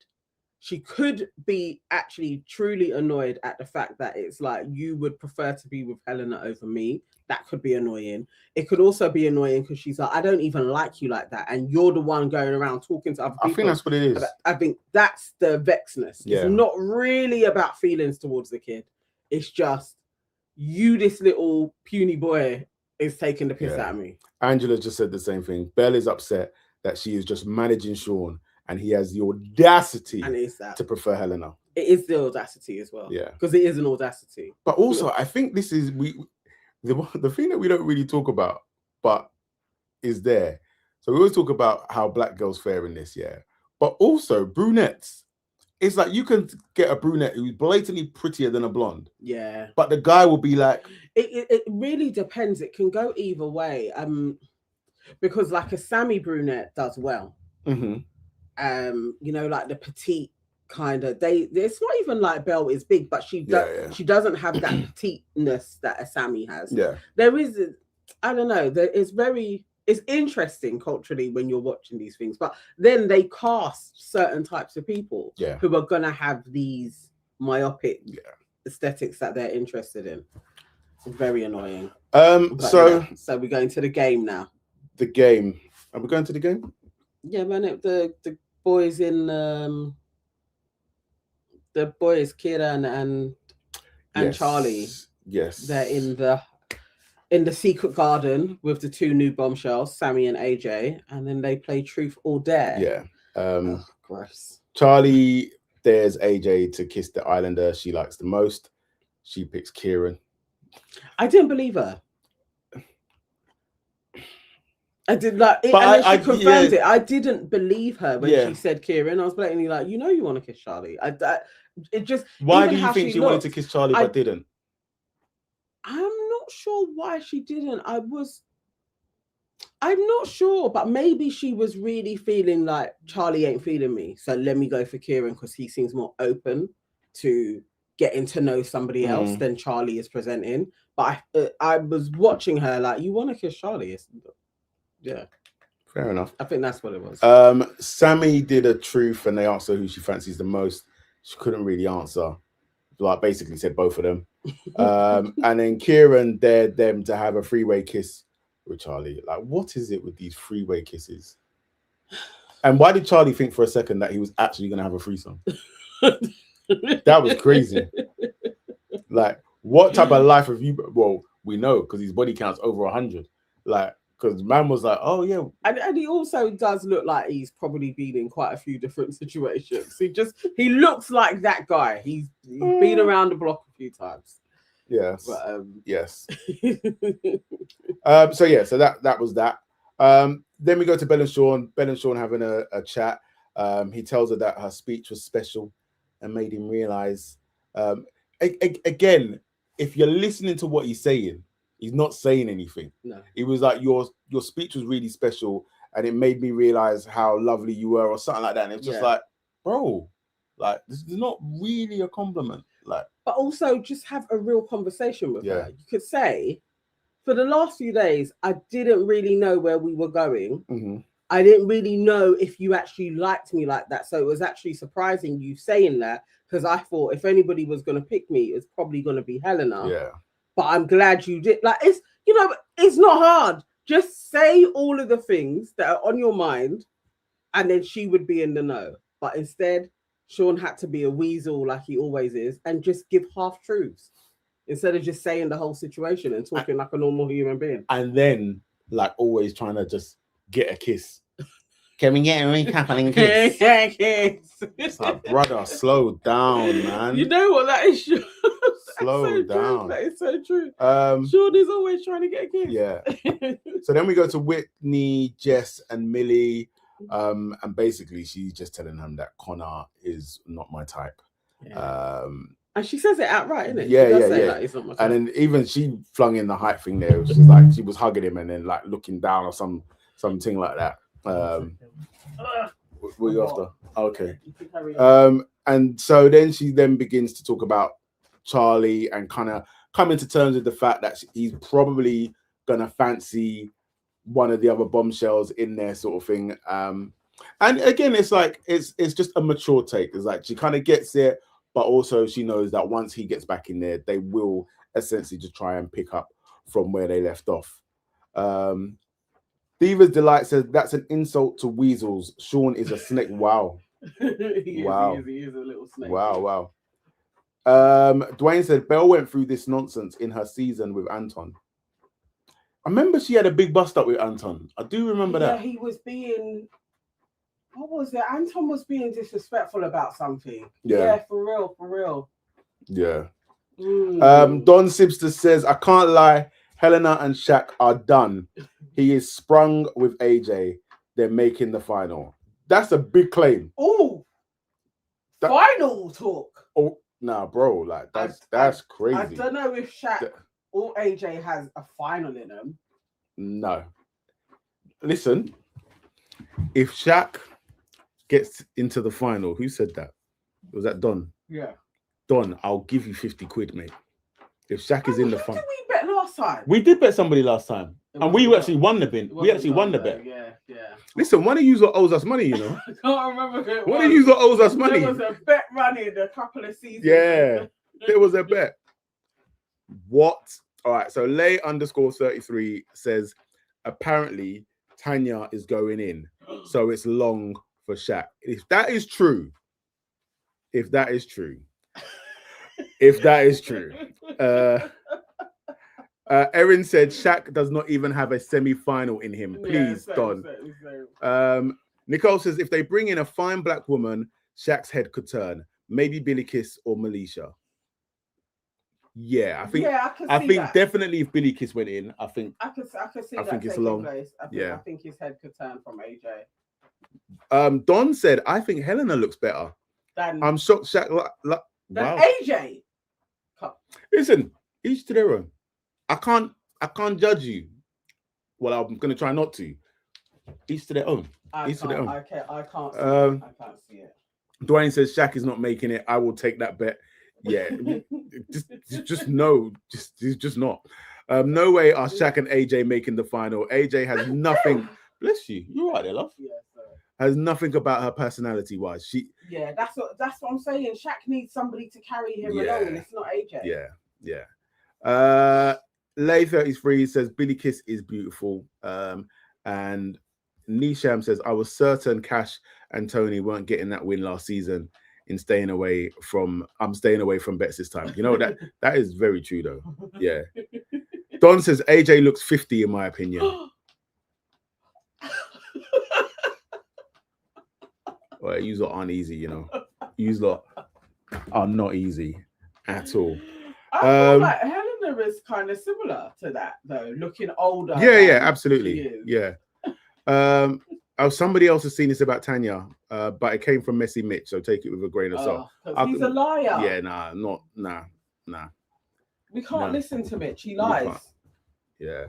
A: She could be actually truly annoyed at the fact that it's like, you would prefer to be with Helena over me. That could be annoying. It could also be annoying because she's like, I don't even like you like that, and you're the one going around talking to other people.
B: I think that's what it is.
A: I think that's the vexness.
B: Yeah.
A: It's not really about feelings towards the kid. It's just, you, this little puny boy, is taking the piss out of me.
B: Angela just said the same thing. Belle is upset that she is just managing Sean, and he has the audacity to prefer Helena.
A: It is the audacity as well.
B: Yeah.
A: Because it is an audacity.
B: But also, I think this is the thing that we don't really talk about, but is there. So we always talk about how black girls fare in this, but also brunettes. It's like, you can get a brunette who's blatantly prettier than a blonde.
A: Yeah.
B: But the guy will be like...
A: It really depends. It can go either way. Because like a Sammy brunette does well.
B: Mm-hmm.
A: Like the petite kind of, it's not even like Belle is big, but she doesn't have that petiteness that a Sammy has.
B: Yeah.
A: There is, I don't know, it's interesting culturally when you're watching these things, but then they cast certain types of people who are gonna have these myopic aesthetics that they're interested in. It's very annoying.
B: So
A: we're going to the game now.
B: The game. Are we going to the game?
A: Yeah, man. The boys in the boys, Kira and Charlie.
B: Yes.
A: They're in the secret garden with the two new bombshells, Sammy and AJ, and then they play Truth or Dare.
B: Yeah.
A: Gross.
B: Charlie dares AJ to kiss the islander she likes the most. She picks Kieran.
A: I didn't believe her. I did like it,
B: But
A: and then she confirmed
B: yeah.
A: it. I didn't believe her when
B: Yeah.
A: she said Kieran. I was blatantly like, you know, you want to kiss Charlie. It just.
B: Why
A: even
B: do you
A: how
B: think she wanted to kiss Charlie but didn't?
A: I'm not sure why she didn't. I'm not sure, but maybe she was really feeling like Charlie ain't feeling me. So let me go for Kieran because he seems more open to getting to know somebody else than Charlie is presenting. But I was watching her like, you want to kiss Charlie? Yeah.
B: Fair enough.
A: I think that's what it was.
B: Sammy did a truth and they asked her who she fancies the most. She couldn't really answer. Like basically said both of them. And then Kieran dared them to have a three-way kiss with Charlie. Like, what is it with these three-way kisses? And why did Charlie think for a second that he was actually going to have a threesome? That was crazy. Like, what type of life have you? Well, we know because his body count's over 100. Like, because man was like, oh yeah,
A: and he also does look like he's probably been in quite a few different situations. He looks like that guy. He's been around the block a few times.
B: Yes.
A: But,
B: yes. So that was that. Then we go to Belle and Sean. Belle and Sean having a chat. He tells her that her speech was special and made him realize. Again, if you're listening to what he's saying, he's not saying anything.
A: No.
B: It was like your speech was really special and it made me realize how lovely you were or something like that. And it was just like, bro, like this is not really a compliment. Like,
A: but also just have a real conversation with her. You could say, for the last few days, I didn't really know where we were going.
B: Mm-hmm.
A: I didn't really know if you actually liked me like that. So it was actually surprising you saying that because I thought if anybody was going to pick me, it's probably going to be Helena.
B: Yeah.
A: But I'm glad you did. Like, it's not hard. Just say all of the things that are on your mind and then she would be in the know. But instead, Sean had to be a weasel like he always is and just give half truths instead of just saying the whole situation and talking like a normal human being.
B: And then, like, always trying to just get a kiss. Can we get a recoupling kiss? It's like, brother, slow down, man.
A: You know what that is?
B: Slow down.
A: That is so true. Sean is always trying to get a kiss.
B: Yeah. So then we go to Whitney, Jess, and Millie. And basically she's just telling him that Konnor is not my type.
A: Yeah. And she says it outright, isn't it?
B: Yeah,
A: she does
B: yeah,
A: say
B: yeah.
A: That it's not my type.
B: And then even she flung in the height thing there. It was just like she was hugging him and then like looking down or something like that. What are you after? Okay. And so then she then begins to talk about Charlie and kind of coming to terms with the fact that he's probably gonna fancy one of the other bombshells in there, sort of thing. And again, it's like it's just a mature take. It's like she kind of gets it, but also she knows that once he gets back in there, they will essentially just try and pick up from where they left off. Diva's Delight says that's an insult to weasels. Sean is a snake. Wow.
A: He is a little snake.
B: Wow. Dwayne said Belle went through this nonsense in her season with Anton. I remember she had a big bust up with Anton. I do remember that.
A: Yeah, he was being. What was it? Anton was being disrespectful about something. Yeah, for real.
B: Yeah. Don Sibster says, I can't lie. Helena and Shaq are done. He is sprung with AJ. They're making the final. That's a big claim.
A: Oh, final talk.
B: Oh, nah, bro. Like that's crazy.
A: I don't know if Shaq or AJ has a final in them.
B: No. Listen, if Shaq gets into the final, who said that? Was that Don?
A: Yeah.
B: Don, I'll give you 50 quid, mate. If Shaq is in the final.
A: Did we bet last time?
B: We did bet somebody last time. And we actually won the bin. We actually won the bet.
A: Yeah.
B: Listen, one of you owes us money, you know.
A: I can't remember who it was.
B: One of you owes us money.
A: There was a bet running a couple of seasons.
B: Yeah, there was a bet. What? All right, so Lay_33 says, apparently Tanya is going in, so it's long for Shaq. If that is true, Erin said Shaq does not even have a semi-final in him. Please, Don. Nicole says if they bring in a fine black woman, Shaq's head could turn. Maybe Billy Kiss or Melisha. Yeah,
A: I
B: think
A: that.
B: definitely if Billy Kiss went in, I think
A: I could see
B: I
A: that
B: think it's
A: taking
B: long.
A: place. I think his head could turn from AJ.
B: Don said, I think Helena looks better. I'm shocked. Shaq, wow.
A: AJ.
B: Listen, each to their own. I can't judge you. Well, I'm gonna try not to. Each to their own.
A: I can't see it.
B: Dwayne says Shaq is not making it. I will take that bet. Yeah, just no, just not. No way are Shaq and AJ making the final. AJ has nothing. Bless you. You're right there, love.
A: Yeah,
B: has nothing about her personality wise.
A: That's what I'm saying. Shaq needs somebody to carry him along, and it's not AJ.
B: Yeah. Lay 33 says Billy Kiss is beautiful. And Nisham says I was certain Cash and Tony weren't getting that win last season in staying away from bets this time. You know that is very true though. Yeah. Don says AJ looks 50 in my opinion. Well, you lot aren't easy, you know. You lot are not easy at all.
A: I feel like Helena is kind of similar to that, though, looking older.
B: Yeah, absolutely. Yeah. Somebody else has seen this about Tanya, but it came from Messy Mitch, so take it with a grain of salt.
A: He's a liar.
B: Yeah, nah.
A: We can't listen to Mitch. He lies.
B: Yeah.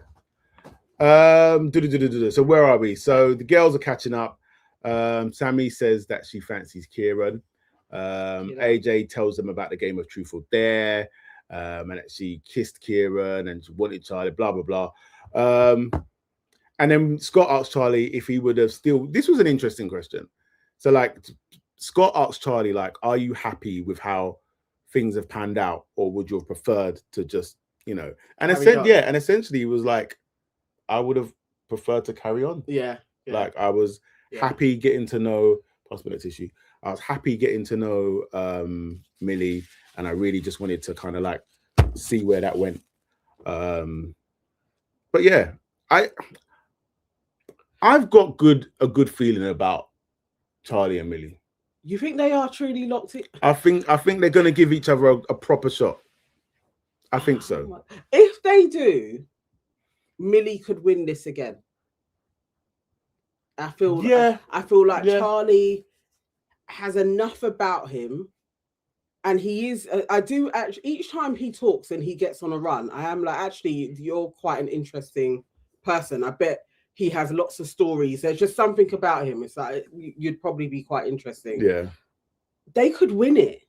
B: So where are we? So the girls are catching up. Sammy says that she fancies Kieran. AJ tells them about the game of Truth or Dare, and that she kissed Kieran and she wanted Charlie, blah blah blah. And then Scott asked Charlie if he would have still. This was an interesting question. So like Scott asked Charlie, like, are you happy with how things have panned out, or would you have preferred to just, you know? And essentially he was like, I would have preferred to carry on.
A: Yeah.
B: Like I was happy getting to know possibility tissue. I was happy getting to know Millie, and I really just wanted to kind of like see where that went. But yeah, I've got a good feeling about Charlie and Millie.
A: You think they are truly locked in?
B: I think they're gonna give each other a proper shot. I think so.
A: If they do, Millie could win this again. I feel like Charlie has enough about him, and he is. I do actually. Each time he talks and he gets on a run, I am like, actually, you're quite an interesting person. I bet he has lots of stories. There's just something about him. It's like you'd probably be quite interesting.
B: Yeah,
A: they could win it.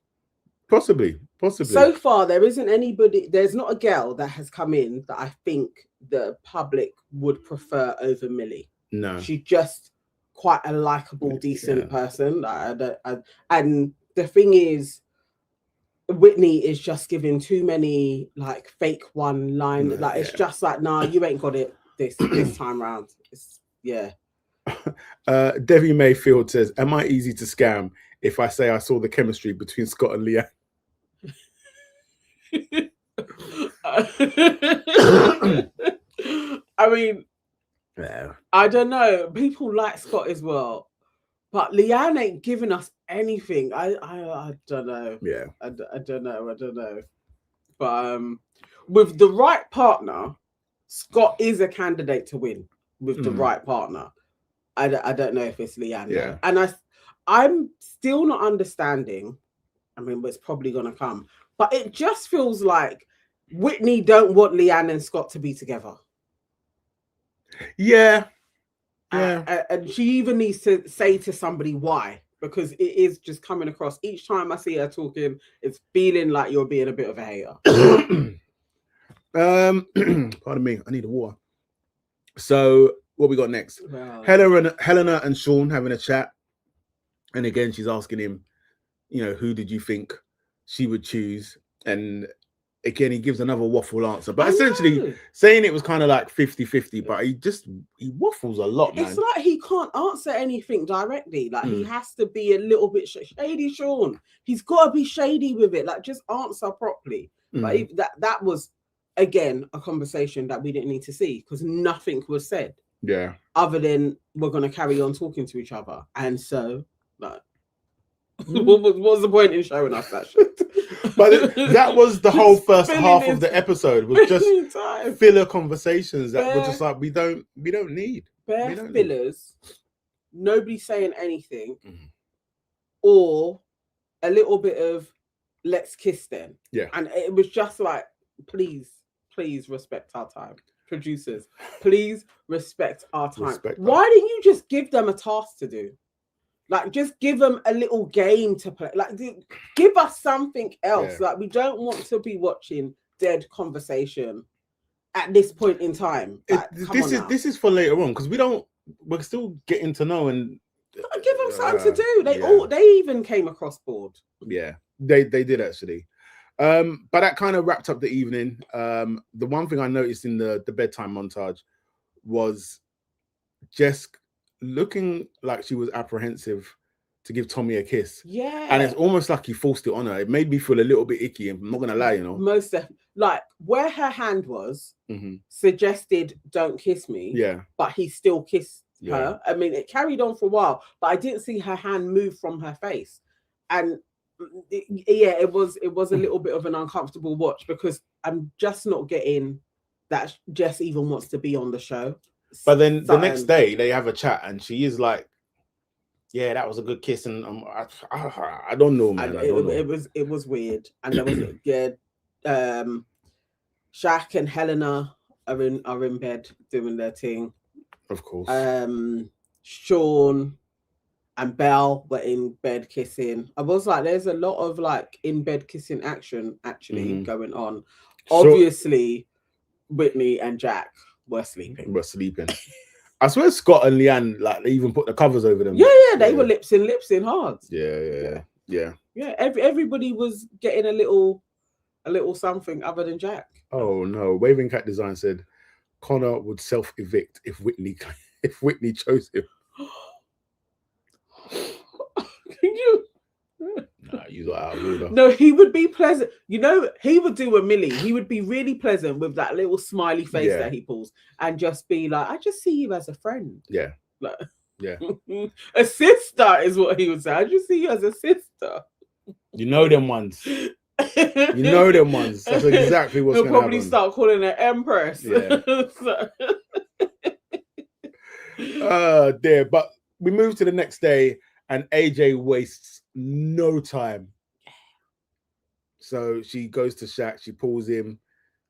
B: Possibly.
A: So far, there isn't anybody. There's not a girl that has come in that I think the public would prefer over Millie.
B: No,
A: she's just quite a likable, decent person. And the thing is, Whitney is just giving too many like fake one line. It's just like, nah, you ain't got it this time round.
B: Debbie Mayfield says, am I easy to scam if I say I saw the chemistry between Scott and Leanne?
A: I mean, I don't know. People like Scott as well, but Leanne ain't giving us anything. I don't know.
B: Yeah,
A: I don't know. But with the right partner, Scott is a candidate to win. With the right partner, I don't know if it's Leanne.
B: Yeah,
A: and I'm still not understanding. I mean, but it's probably gonna come. But it just feels like Whitney don't want Leanne and Scott to be together.
B: Yeah.
A: And she even needs to say to somebody why, because it is just coming across each time I see her talking, it's feeling like you're being a bit of a hater.
B: Pardon me, I need a water. So what we got next? Well, Helena and Sean having a chat, and again she's asking him, you know, who did you think she would choose? And again, he gives another waffle answer, but essentially saying it was kind of like 50-50, but he waffles a lot, man.
A: It's like he can't answer anything directly. Like he has to be a little bit shady, Sean. He's got to be shady with it. Like just answer properly. Like that was, again, a conversation that we didn't need to see because nothing was said.
B: Yeah.
A: Other than we're going to carry on talking to each other. And so, like, what was the point in showing us that shit?
B: But that was the whole first
A: Filling
B: half
A: his-
B: of the episode was just
A: time.
B: filler conversations that were
A: Bare-
B: just like we don't need.
A: Bare
B: We don't
A: fillers, nobody saying anything,
B: Mhm.
A: or a little bit of let's kiss then.
B: Yeah.
A: And it was just like, please respect our time. Producers, please respect our time. Why didn't you just give them a task to do? Like, just give them a little game to play. Like, give us something else.
B: Yeah.
A: Like, we don't want to be watching dead conversation at this point in time. Like,
B: This is for later on because we're still getting to know and
A: give them something to do. They even came across bored.
B: Yeah, they did actually. But that kind of wrapped up the evening. The one thing I noticed in the bedtime montage was Jess looking like she was apprehensive to give Tommy a kiss.
A: Yeah.
B: And it's almost like he forced it on her. It made me feel a little bit icky. I'm not gonna lie, you know.
A: Most definitely. Like where her hand was suggested don't kiss me.
B: Yeah.
A: But he still kissed her. I mean, it carried on for a while, but I didn't see her hand move from her face. And it was a little bit of an uncomfortable watch because I'm just not getting that Jess even wants to be on the show.
B: But then the next day they have a chat and she is like, yeah, that was a good kiss, and I don't know, man.
A: It was weird, and there was Shaq and Helena are in bed doing their thing.
B: Of course.
A: Sean and Belle were in bed kissing. I was like, there's a lot of like in bed kissing action actually going on. Obviously, Whitney and Jack were sleeping.
B: I swear Scott and Leanne, like, they even put the covers over them.
A: Yeah, they were lips in hard.
B: Yeah.
A: Everybody was getting a little something other than Jack.
B: Oh no! Waving Cat Design said Konnor would self-evict if Whitney chose him.
A: Can you?
B: Nah, you got out of order.
A: No, he would be pleasant. You know, he would do a Millie. He would be really pleasant with that little smiley face that he pulls and just be like, I just see you as a friend.
B: Yeah.
A: Like,
B: yeah.
A: A sister is what he would say. I just see you as a sister.
B: You know them ones. You know them ones. That's exactly what's going to happen.
A: He'll probably start calling her Empress.
B: Yeah. Dear. But we move to the next day and AJ wastes no time. So she goes to Shaq, she pulls him,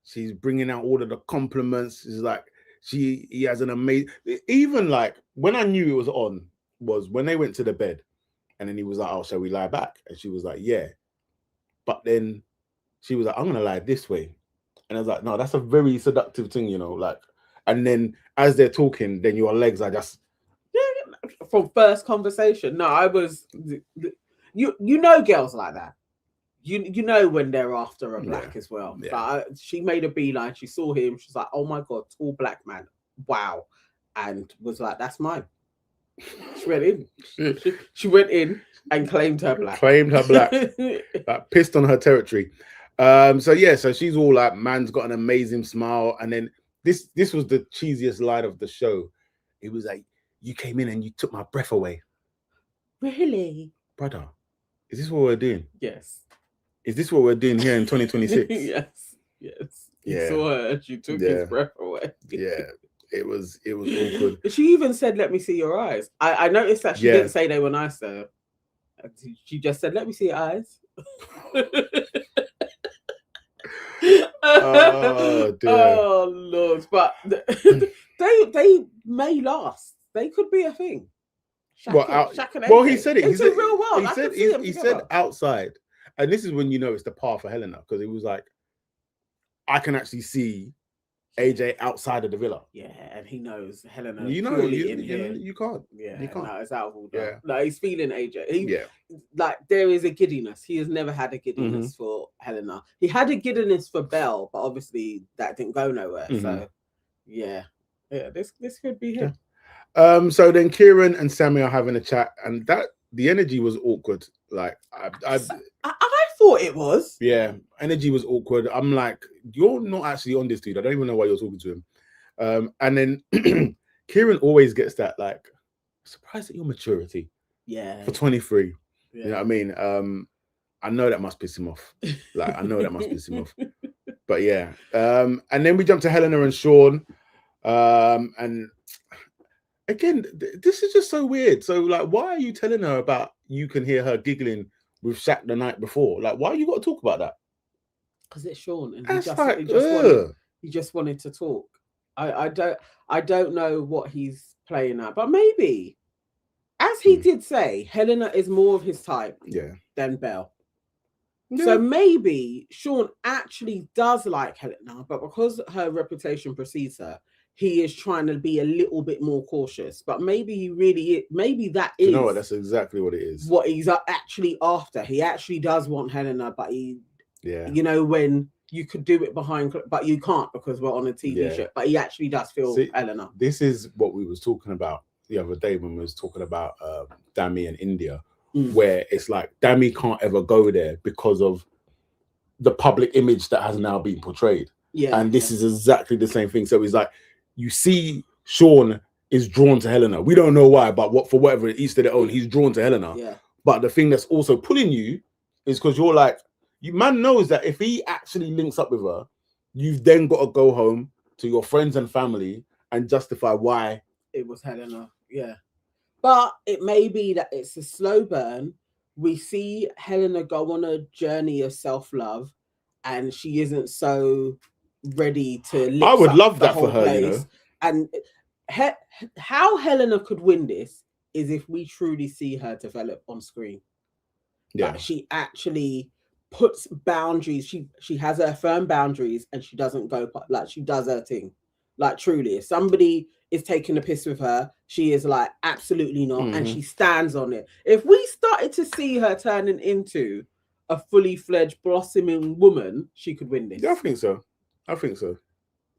B: she's bringing out all of the compliments. She's like, he has an amazing, even like when I knew it was on was when they went to the bed and then he was like, oh, shall we lie back? And she was like, yeah. But then she was like, I'm gonna lie this way. And I was like, no, that's a very seductive thing, you know, like, and then as they're talking, then your legs are just
A: from first conversation. No, I was you know girls like that. You know when they're after a black as well. Yeah. She made a beeline, she saw him, she's like, oh my god, tall black man. Wow. And was like, that's mine. She went in. She went in and claimed her black.
B: Like, pissed on her territory. So she's all like, man's got an amazing smile. And then this was the cheesiest line of the show. It was like, you came in and you took my breath away.
A: Really?
B: Brother, is this what we're doing?
A: Yes.
B: Is this what we're doing here in 2026?
A: Yes. You saw her and she took his breath away.
B: Yeah. It was awkward.
A: She even said, let me see your eyes. I noticed that she didn't say they were nice though. She just said, let me see your eyes.
B: Oh dear.
A: Oh Lord. But they may last. They could be a thing. Shaq and AJ.
B: He said it.
A: It's a real world.
B: He said outside. And this is when you know it's the par for Helena, because it was like, I can actually see AJ outside of the villa.
A: Yeah, and he knows Helena.
B: You can't.
A: Yeah,
B: you can't.
A: No, it's out of order.
B: Yeah.
A: No, he's feeling AJ. Like there is a giddiness. He has never had a giddiness for Helena. He had a giddiness for Belle, but obviously that didn't go nowhere. So yeah, this could be him.
B: Yeah. So then Kieran and Sammy are having a chat, and the energy was awkward. Like I
A: thought it was.
B: Yeah, energy was awkward. I'm like, you're not actually on this dude. I don't even know why you're talking to him. And then Kieran always gets that, like, surprised at your maturity.
A: Yeah.
B: For 23. Yeah. You know what I mean? I know that must piss him off. Like, I know that must piss him off. But yeah. And then we jump to Helena and Sean. And again, this is just so weird. So, like, why are you telling her about you can hear her giggling with Shaq the night before? Like, why you got to talk about that?
A: Because it's Sean, and he just wanted to talk. I don't know what he's playing at, but maybe, as he did say, Helena is more of his type than Belle. Yeah. So maybe Sean actually does like Helena, but because her reputation precedes her, he is trying to be a little bit more cautious. But maybe he really, maybe that is.
B: You know what? That's exactly what it is.
A: What he's actually after. He actually does want Helena, but you know, when you could do it behind, but you can't because we're on a TV show. But he actually does feel Helena.
B: This is what we was talking about the other day when we was talking about Dami and India, where it's like Dami can't ever go there because of the public image that has now been portrayed. Yeah, and this is exactly the same thing. So he's like, you see, Sean is drawn to Helena. We don't know why, but for whatever each to their own, he's drawn to Helena. Yeah. But the thing that's also pulling you is because you're like, man knows that if he actually links up with her, you've then got to go home to your friends and family and justify why
A: it was Helena. Yeah. But it may be that it's a slow burn. We see Helena go on a journey of self-love and she isn't so ready to
B: I would love that for her, place. You know.
A: And how Helena could win this is if we truly see her develop on screen. Yeah. Like she actually puts boundaries. She has her firm boundaries and she doesn't go, like, she does her thing. Like, truly, if somebody is taking a piss with her, she is like, absolutely not. And she stands on it. If we started to see her turning into a fully fledged blossoming woman, she could win this.
B: Yeah, I think so.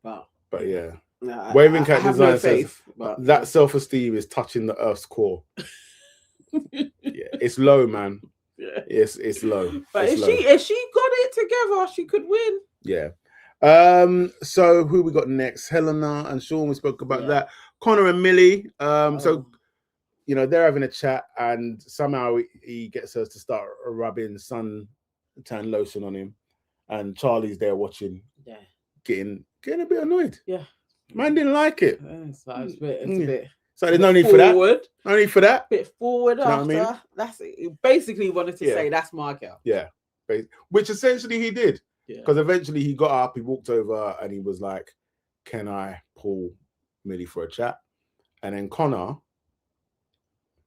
B: Wow. But yeah.
A: No,
B: Waving Cat Design says that self-esteem is touching the earth's core. Yeah, it's low, man. Yeah. It's low.
A: But if she got it together, she could win.
B: Yeah. So who we got next? Helena and Sean, we spoke about that. Konnor and Millie. So you know, they're having a chat and somehow he gets her to start rubbing suntan lotion on him. And Charlie's there watching. Yeah. Getting a bit annoyed.
A: Yeah.
B: Man didn't like it.
A: It's a bit.
B: So there's no need for that. No need for that.
A: Bit forward after. You know what I mean? That's it. He basically wanted to say that's my girl.
B: Yeah. Which essentially he did. Because eventually he got up, he walked over and he was like, can I pull Millie for a chat? And then Konnor,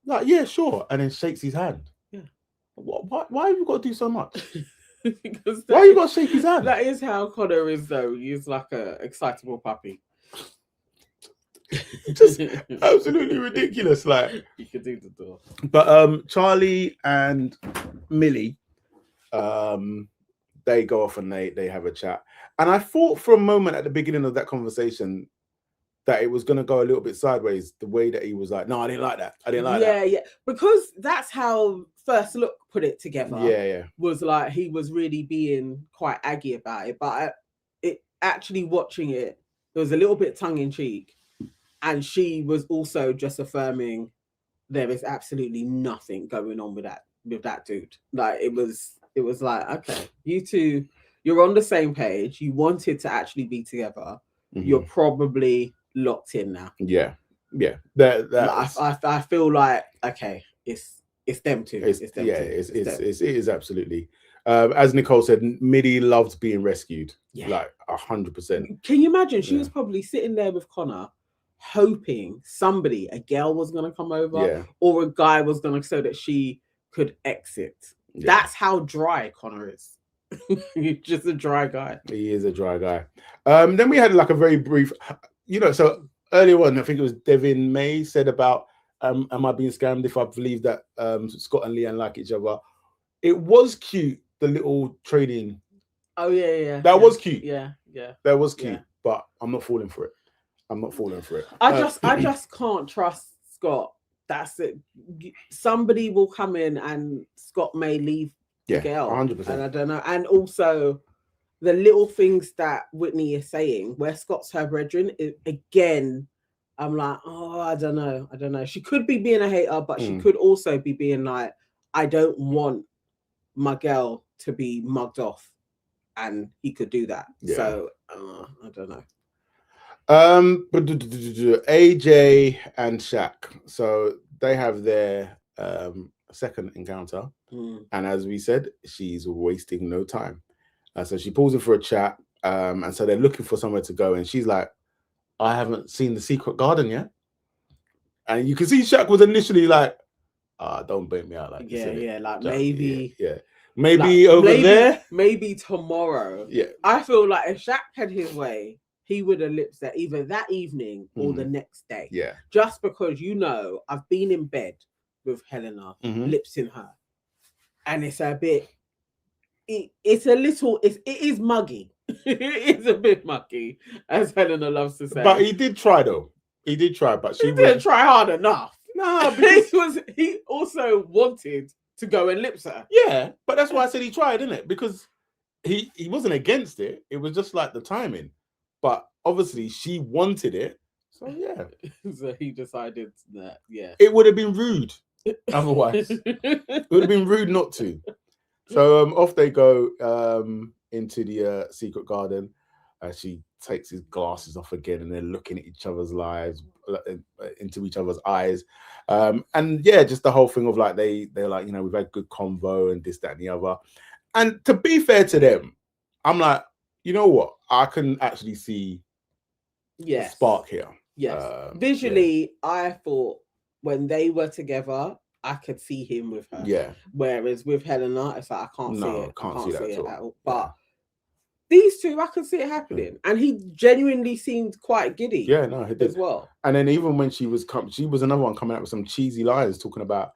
B: like, yeah, sure. And then shakes his hand.
A: Yeah.
B: Why have you got to do so much? Why you got to shake his hand?
A: That is how Konnor is, though. He's like a excitable puppy.
B: Just absolutely ridiculous. Like,
A: you could do the door.
B: But Charlie and Millie, they go off and they have a chat. And I thought for a moment at the beginning of that conversation that it was going to go a little bit sideways, the way that he was like, no, I didn't like that.
A: Yeah. Because that's how First Look put it together.
B: Yeah.
A: Was like, he was really being quite aggy about it. But it actually watching it, there was a little bit tongue in cheek. And she was also just affirming there is absolutely nothing going on with that dude. Like, it was like, okay, you two, you're on the same page. You wanted to actually be together. You're probably locked in now.
B: Yeah.
A: I feel like, okay, it's them two.
B: It is absolutely. As Nicole said, Millie loved being rescued. Yeah. Like 100%.
A: Can you imagine? She was probably sitting there with Konnor, hoping a girl was going to come over or a guy was going to, so that she could exit. Yeah. That's how dry Konnor is. He's just a dry guy.
B: He is a dry guy. Then we had like a very brief, so earlier on, I think it was Devin May said about, am I being scammed if I believe that Scott and Leanne like each other? It was cute, the little trading.
A: Oh, yeah.
B: That was cute.
A: Yeah.
B: That was cute, but I'm not falling for it.
A: I just can't trust Scott. That's it. Somebody will come in and Scott may leave the girl.
B: 100%.
A: And I don't know. And also the little things that Whitney is saying, where Scott's her brethren, again, I'm like, I don't know. She could be being a hater, but she could also be being like, I don't want Miguel to be mugged off, and he could do that.
B: Yeah.
A: So I don't know.
B: AJ and Shaq. So they have their second encounter, and as we said, she's wasting no time. So she pulls in for a chat, and so they're looking for somewhere to go, and she's like, "I haven't seen the secret garden yet." And you can see Shaq was initially like, don't bait me out like this.
A: Yeah, like
B: Jack,
A: maybe.
B: Yeah. Maybe like, over there.
A: Maybe tomorrow.
B: Yeah.
A: I feel like if Shaq had his way, he would have lips there either that evening or the next day.
B: Yeah.
A: Just because, I've been in bed with Helena, lipsing her. And it's a bit, it is muggy. It is a bit muggy, as Helena loves to say.
B: But he did try though. He did try, but she
A: didn't try hard enough.
B: No, because
A: he also wanted to go and lips her.
B: Yeah, but that's why I said he tried, isn't it? Because he wasn't against it. It was just like the timing. But obviously she wanted it. So yeah.
A: So he decided that, yeah.
B: It would have been rude otherwise. It would have been rude not to. So off they go into the secret garden. She takes his glasses off again, and they're looking at each other's lives, into each other's eyes. And yeah, just the whole thing of like they're like, we've had good convo and this, that, and the other. And to be fair to them, I'm like, you know what? I can actually see the spark here.
A: Yes. Visually, I thought when they were together, I could see him with her.
B: Yeah.
A: Whereas with Helena, it's like I can't see it.
B: Can't see that at all.
A: But these two, I could see it happening, and he genuinely seemed quite giddy.
B: Yeah, no, he did
A: as well.
B: And then even when she was another one coming out with some cheesy lies, talking about,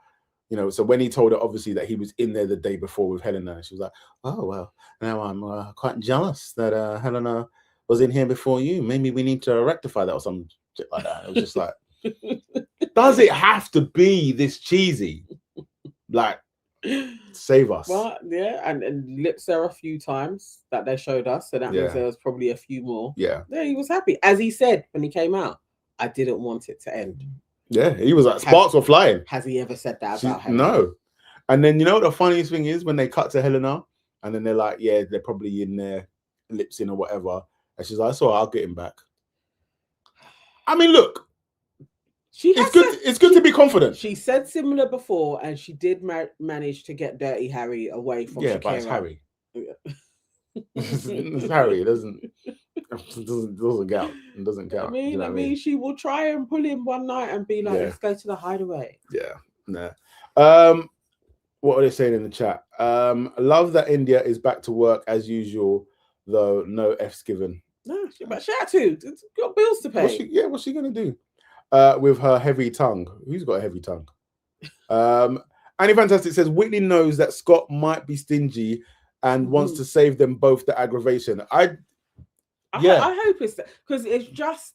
B: so when he told her obviously that he was in there the day before with Helena, she was like, "Oh well, now I'm quite jealous that Helena was in here before you. Maybe we need to rectify that or some shit like that." It was just like, does it have to be this cheesy? Like, save us.
A: Well, yeah, and lips there a few times that they showed us, so that means there was probably a few more.
B: Yeah,
A: he was happy, as he said when he came out. I didn't want it to end.
B: Yeah, he was like, sparks were flying.
A: Has he ever said that about Helena?
B: No. And then the funniest thing is when they cut to Helena, and then they're like, yeah, they're probably in their lips in or whatever, and she's like, "So I'll get him back." I mean, look. It's good to be confident.
A: She said similar before, and she did manage to get Dirty Harry away from Shakira.
B: But it's Harry. It's Harry. It doesn't count. It doesn't count.
A: I mean, she will try and pull him one night and be like, "Let's go to the hideaway."
B: Yeah. Nah. What are they saying in the chat? Love that India is back to work as usual, though no F's given.
A: No, but she had to. It's got bills to pay.
B: What's she gonna do? With her heavy tongue. Who's got a heavy tongue? Annie Fantastic says Whitney knows that Scott might be stingy and wants to save them both the aggravation. I
A: hope it's that, because it's just.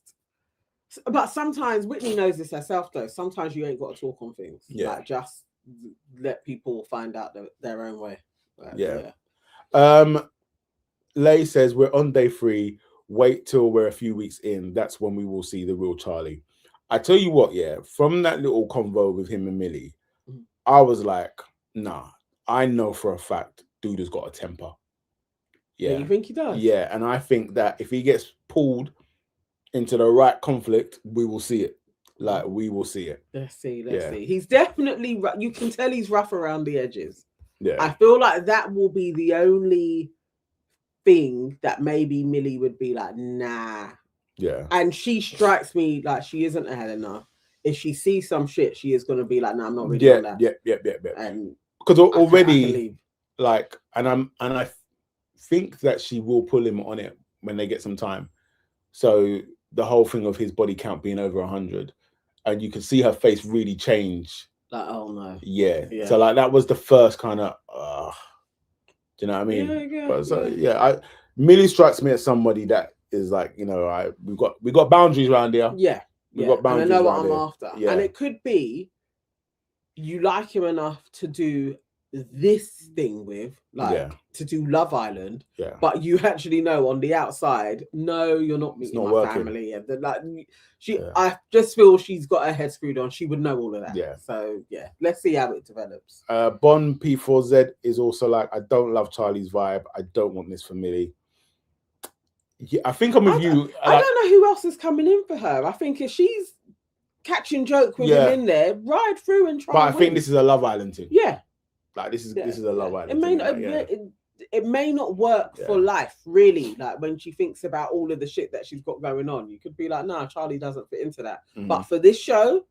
A: But sometimes Whitney knows this herself, though. Sometimes you ain't got to talk on things.
B: Yeah.
A: Like, just let people find out their own way.
B: Lay says we're on day 3. Wait till we're a few weeks in. That's when we will see the real Charlie. I tell you what, from that little convo with him and Millie, I was like, nah, I know for a fact dude has got a temper. Yeah.
A: You think he does?
B: Yeah, and I think that if he gets pulled into the right conflict, we will see it. Like, we will see it.
A: Let's see. He's definitely, you can tell he's rough around the edges.
B: Yeah.
A: I feel like that will be the only thing that maybe Millie would be like, nah.
B: Yeah.
A: And she strikes me like she isn't a Helena. If she sees some shit, she is going to be like, no, I'm not really on that.
B: Yeah.
A: And
B: because already, like, and I think that she will pull him on it when they get some time. So the whole thing of his body count being over 100, and you can see her face really change.
A: Like, oh no.
B: Yeah. So like that was the first kind of, do you know what I mean?
A: Yeah.
B: But so Millie strikes me as somebody that is like, we got boundaries around here.
A: Yeah.
B: We've got boundaries.
A: And I know what I'm after.
B: Yeah.
A: And it could be you like him enough to do this thing with, like to do Love Island, but you actually know on the outside, no, you're not meeting my family, and then like I just feel she's got her head screwed on. She would know all of that. So let's see how it develops.
B: Bon P4Z is also like, I don't love Charlie's vibe. I don't want this for Millie. Yeah, I think I'm with you.
A: I don't know who else is coming in for her. I think if she's catching joke with him in there, ride through and try.
B: But I think this is a Love Island thing.
A: Yeah,
B: like this is a Love Island.
A: It may not work for life, really. Like when she thinks about all of the shit that she's got going on, you could be like, "Nah, Charlie doesn't fit into that." But for this show,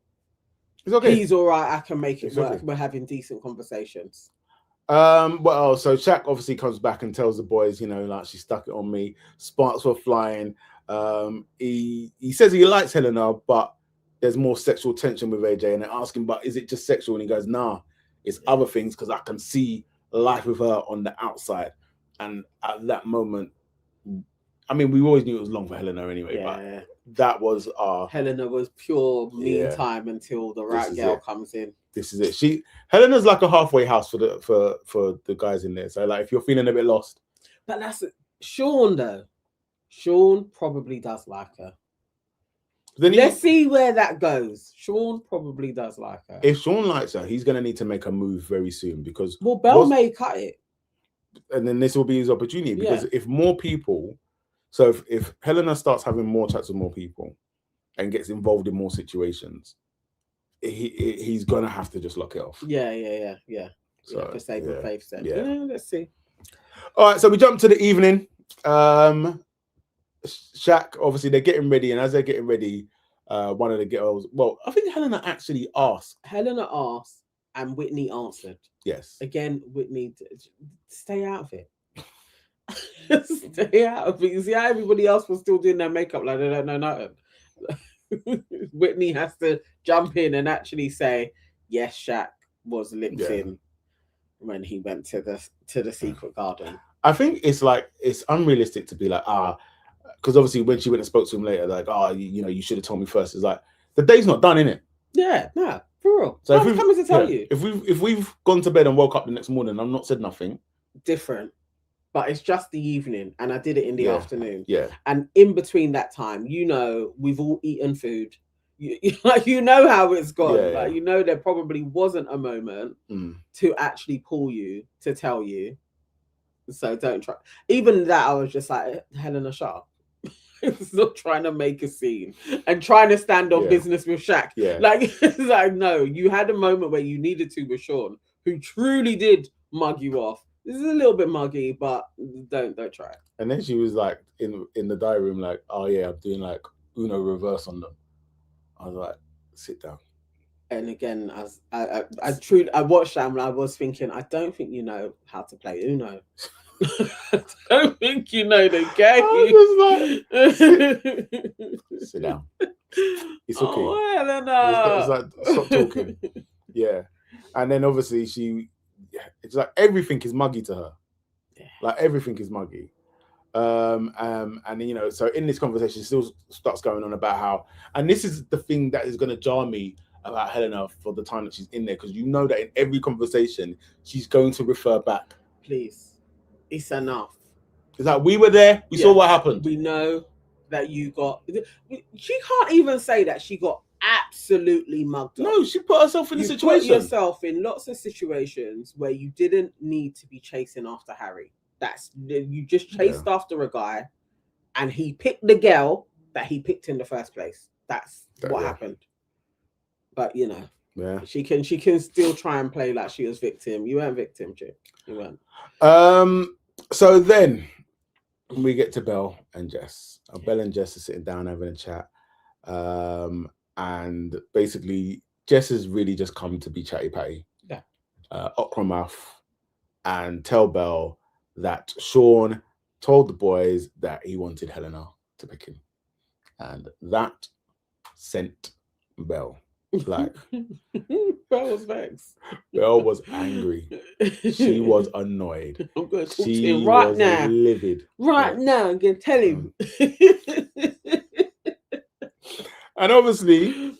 B: it's okay.
A: He's all right. I can make it work. Okay. We're having decent conversations.
B: Well, so Shaq obviously comes back and tells the boys, you know, like, she stuck it on me. Sparks were flying. He says he likes Helena, but there's more sexual tension with AJ, and they're asking, but is it just sexual? And he goes, nah, it's other things, because I can see life with her on the outside. And at that moment, I mean, we always knew it was long for Helena anyway, but that was
A: Helena was pure meantime until the right girl comes in.
B: This is it. Helena's like a halfway house for the guys in there. So like, if you're feeling a bit lost,
A: but that's it. Sean though. Sean probably does like her. Let's see where that goes. Sean probably does like her.
B: If Sean likes her, he's gonna need to make a move very soon, because
A: Belle may cut it,
B: and then this will be his opportunity. Because if more people, so if Helena starts having more chats with more people and gets involved in more situations, he's gonna have to just lock it off.
A: Yeah. So for sake of faith's sake. Let's see.
B: All right, so we jump to the evening. Shaq, obviously they're getting ready, and as they're getting ready, one of the girls, well, I think Helena actually asked.
A: Helena asked, and Whitney answered.
B: Yes.
A: Again, Whitney, stay out of it. Stay out of it. You see how everybody else was still doing their makeup like they don't know nothing. Whitney has to jump in and actually say, yes, Shaq was lipped in when he went to the secret garden.
B: I think it's unrealistic to be like, because obviously when she went and spoke to him later, like, you know, you should have told me first. It's like, the day's not done, innit?
A: Yeah, no, for real. So I'm coming to tell you.
B: If we've gone to bed and woke up the next morning, I've not said nothing.
A: Different. But it's just the evening, and I did it in the afternoon.
B: Yeah.
A: And in between that time, you know, we've all eaten food. You know how it's gone. Like, you know, there probably wasn't a moment to actually pull you, to tell you. So don't try. Even that, I was just like, Helena, shut up. Not trying to make a scene and trying to stand on business with Shaq.
B: Yeah.
A: Like, it's like, no, you had a moment where you needed to with Sean, who truly did mug you off. This is a little bit muggy, but don't try it.
B: And then she was like in the diary room, like, oh yeah, I'm doing like Uno reverse on them. I was like, sit down.
A: And again, as I watched that and I was thinking, I don't think you know how to play Uno. I don't think you know the game.
B: I was like, sit down. It's okay.
A: Oh, Helena.
B: It's like, stop talking. Yeah. And then obviously it's like everything is muggy to her.
A: Yeah.
B: Like everything is muggy. And you know, so in this conversation, it still starts going on about how, and this is the thing that is going to jar me about Helena for the time that she's in there, because you know that in every conversation she's going to refer back.
A: Please, it's enough.
B: It's like, we were there, we saw what happened.
A: We know that you got. She can't even say that she got absolutely mugged off.
B: No, she put herself in a situation.
A: You put yourself in lots of situations where you didn't need to be chasing after Harry. You just chased after a guy, and he picked the girl that he picked in the first place. That's what happened. But you know, she can still try and play like she was victim. You weren't victim, chick. You weren't.
B: So then we get to Belle and Jess. Belle and Jess are sitting down having a chat. And basically Jess has really just come to be chatty patty.
A: Yeah.
B: Okra mouth, and tell Belle that Sean told the boys that he wanted Helena to pick him. And that sent Belle. Like,
A: Belle was vexed.
B: Belle was angry. She was annoyed.
A: I'm going to talk to him right now.
B: Livid.
A: Right now, I'm going to tell him.
B: And obviously,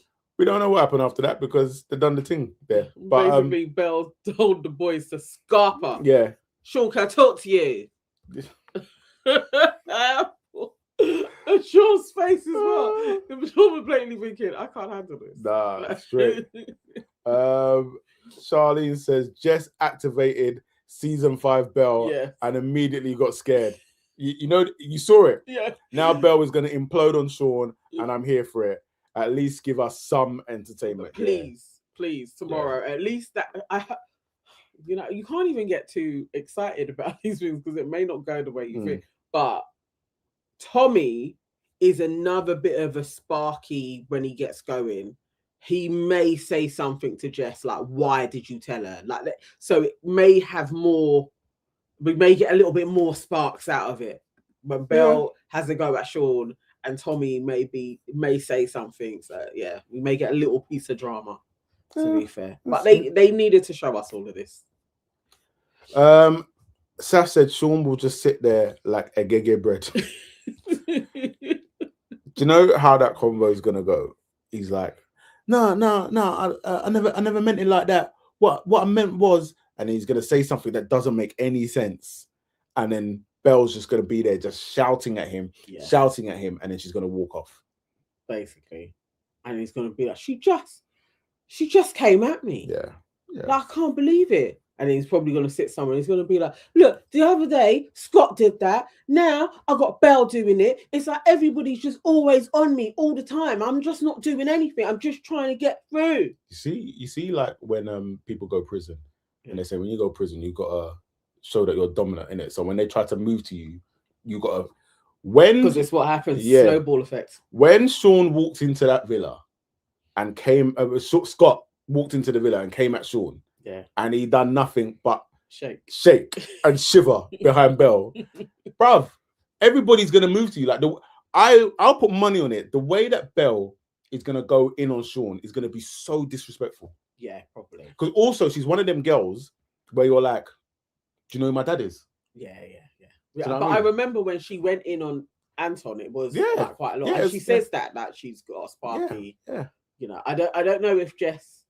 B: We don't know what happened after that because they done the thing there. But
A: basically, Belle told the boys to scarp up.
B: yeah.
A: Sean, can I talk to you? And Sean's face as well. Sean was blatantly thinking, I can't handle this.
B: Nah, straight. Charlene says Jess activated season 5 Belle and immediately got scared. You know, you saw it.
A: Yeah.
B: Now Belle is going to implode on Sean, and I'm here for it. At least give us some entertainment.
A: Please, tomorrow. At least that you know, you can't even get too excited about these things because it may not go the way you think. But Tommy is another bit of a sparky when he gets going. He may say something to Jess like, "Why did you tell her?" Like that. So it may have more. We may get a little bit more sparks out of it when Belle has a go at Sean and Tommy may say something. So yeah, we may get a little piece of drama. To be fair, but they needed to show us all of this.
B: Saf said Sean will just sit there like a gege bread. Do you know how that convo is gonna go? He's like, no, I never meant it like that. What I meant was, and he's gonna say something that doesn't make any sense, and then Belle's just gonna be there, just shouting at him, and then she's gonna walk off,
A: basically, and he's gonna be like, she just came at me.
B: Yeah.
A: Like, I can't believe it. And he's probably going to sit somewhere. He's going to be like, look, the other day, Scott did that. Now I got Belle doing it. It's like everybody's just always on me all the time. I'm just not doing anything. I'm just trying to get through.
B: You see, like when people go prison, and they say when you go prison, you got to show that you're dominant in it. So when they try to move to you, you got to... Because
A: it's what happens, snowball effect.
B: When Sean walked into that villa and Scott walked into the villa and came at Sean, and he done nothing but shake and shiver behind Belle. Bruv, everybody's gonna move to you. Like I'll put money on it. The way that Belle is gonna go in on Sean is gonna be so disrespectful.
A: Yeah, probably.
B: Because also she's one of them girls where you're like, do you know who my dad is?
A: Yeah. But I remember when she went in on Anton, it was like quite a lot. And she says that she's got a sparky.
B: Yeah.
A: You know, I don't know if Jess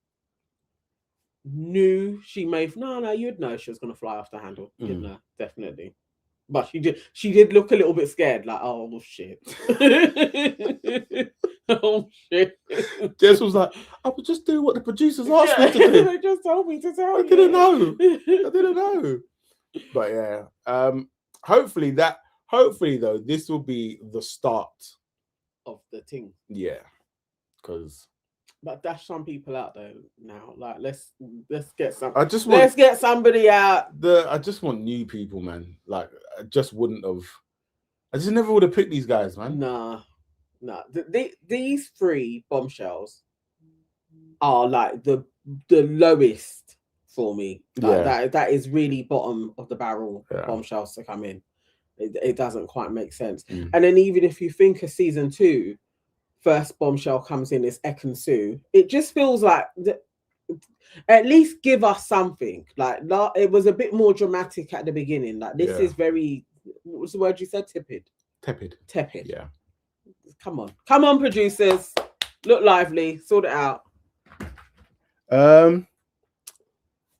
A: knew she may. No, you'd know she was going to fly off the handle. You'd know, definitely. But she did look a little bit scared, like, oh shit. Oh shit.
B: Jess was like, I was just doing what the producers asked me to do.
A: They just told me to tell you.
B: I didn't know. But yeah. Hopefully though, this will be the start
A: of the thing.
B: Yeah.
A: But dash some people out though now. Like let's get some.
B: Let's
A: get somebody out.
B: I just want new people, man. Like I just never would have picked these guys, man.
A: Nah. These 3 bombshells are like the lowest for me. Like, that is really bottom of the barrel bombshells to come in. It doesn't quite make sense. And then even if you think of season 2. First bombshell comes in is Ekin-Su. It just feels like at least give us something. Like it was a bit more dramatic at the beginning. Like this is very. What was the word you said? Tepid.
B: Yeah.
A: Come on, producers. Look lively. Sort it out.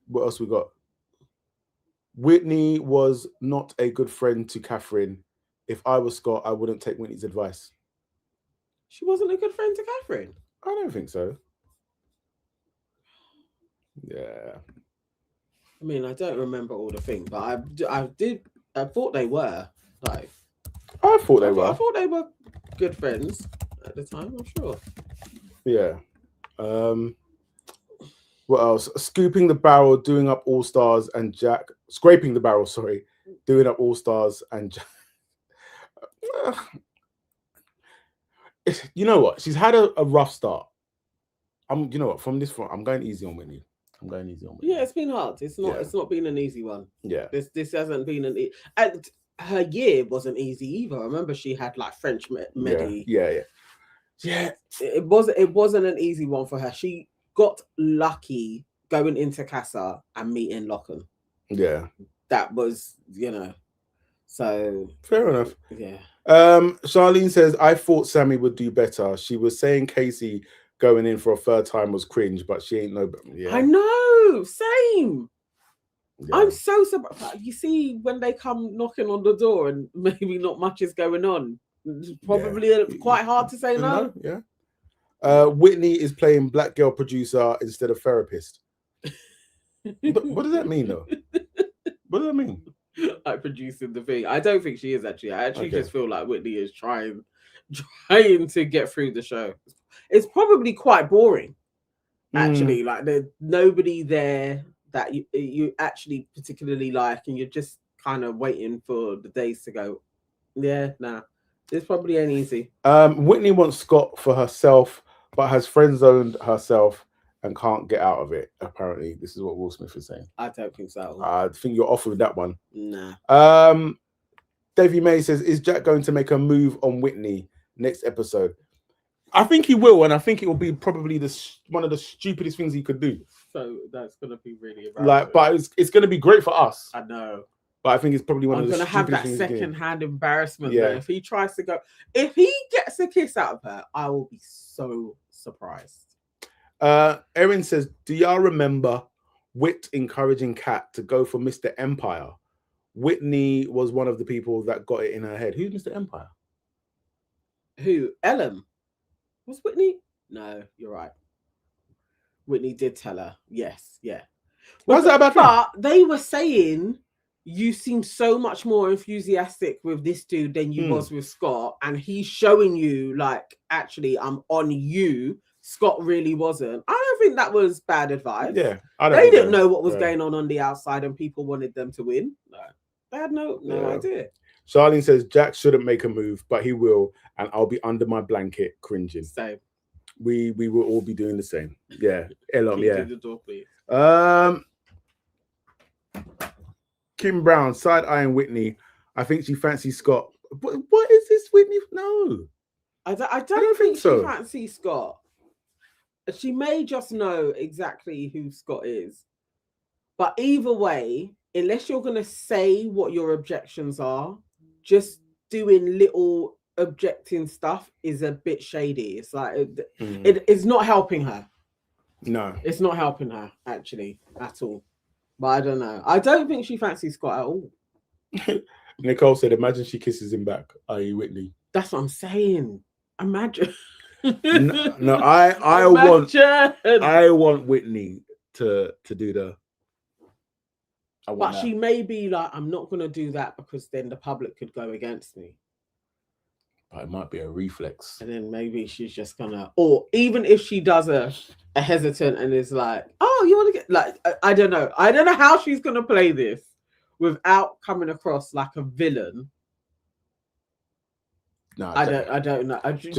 B: What else we got? Whitney was not a good friend to Catherine. If I was Scott, I wouldn't take Whitney's advice.
A: She wasn't a good friend to Catherine.
B: I don't think so. Yeah.
A: I mean, I don't remember all the things, but I thought they were like.
B: I thought they
A: were good friends at the time. I'm sure.
B: Yeah. What else? Scooping the barrel, doing up Allstars, and Jack scraping the barrel. Sorry, doing up Allstars and Jack. You know what? She's had a rough start. You know what? From this front, I'm going easy on Whitney.
A: Yeah, it's been hard. It's not. It's not been an easy one.
B: Yeah.
A: This hasn't been and her year wasn't easy either. I remember she had like French Medi.
B: Yeah.
A: It wasn't an easy one for her. She got lucky going into Casa and meeting Lockham.
B: Yeah.
A: That was, so
B: fair enough.
A: Yeah.
B: Charlene says, I thought Sammy would do better. She was saying Casey going in for a third time was cringe, but she ain't no. Yeah,
A: I know, same.
B: yeah.
A: I'm so surprised. You see, when they come knocking on the door and maybe not much is going on, it's probably quite hard to say no.
B: Yeah. Whitney is playing black girl producer instead of therapist. What does that mean, though? What does that mean?
A: Like producing the thing. I don't think she is actually. I actually
B: Okay.
A: just feel like Whitney is trying to get through the show. It's probably quite boring, actually. Like there's nobody there that you actually particularly like, and you're just kind of waiting for the days to go. Yeah, nah. This probably ain't easy.
B: Whitney wants Scott for herself, but has friend zoned herself and can't get out of it. Apparently, this is what Will Smith is saying.
A: I don't think so.
B: I think you're off with that one.
A: Nah.
B: Davey May says, "Is Jack going to make a move on Whitney next episode?" I think he will, and I think it will be probably one of the stupidest things he could do.
A: So that's gonna be really embarrassing.
B: but it's going to be great for us.
A: I know.
B: But I think it's probably one of the
A: I'm gonna have that second-hand embarrassment. Yeah. If he tries to go, if he gets a kiss out of her, I will be so surprised.
B: Erin says, "Do y'all remember Whit encouraging Kat to go for Mr. Empire? Whitney was one of the people that got it in her head. Who's Mr. Empire?
A: Who? Ellen? Was Whitney? No, you're right. Whitney did tell her. Yes, yeah.
B: What's that about?
A: But they were saying you seem so much more enthusiastic with this dude than you was with Scott, and he's showing you like, actually, I'm on you. Scott really wasn't. I don't think that was bad advice.
B: Yeah,
A: they didn't know what was going on the outside, and people wanted them to win. No, they had no idea.
B: Charlene says Jack shouldn't make a move, but he will, and I'll be under my blanket cringing.
A: Same.
B: We will all be doing the same. Yeah, Elon. Yeah.
A: The door, please.
B: Kim Brown, side-eyeing Whitney. I think she fancies Scott. What is this, Whitney? No.
A: I don't think so. She fancies Scott. She may just know exactly who Scott is. But either way, unless you're going to say what your objections are, just doing little objecting stuff is a bit shady. It's like, it's not helping her.
B: No.
A: It's not helping her, actually, at all. But I don't know. I don't think she fancies Scott at all.
B: Nicole said, imagine she kisses him back, i.e. Whitney.
A: That's what I'm saying. Imagine.
B: No, I want Whitney to do the.
A: But she may be like, I'm not going to do that because then the public could go against me.
B: But it might be a reflex.
A: And then maybe she's just gonna, or even if she does a hesitant and is like, oh, you want to get, like, I don't know. I don't know how she's going to play this without coming across like a villain.
B: No,
A: I don't know.
B: Just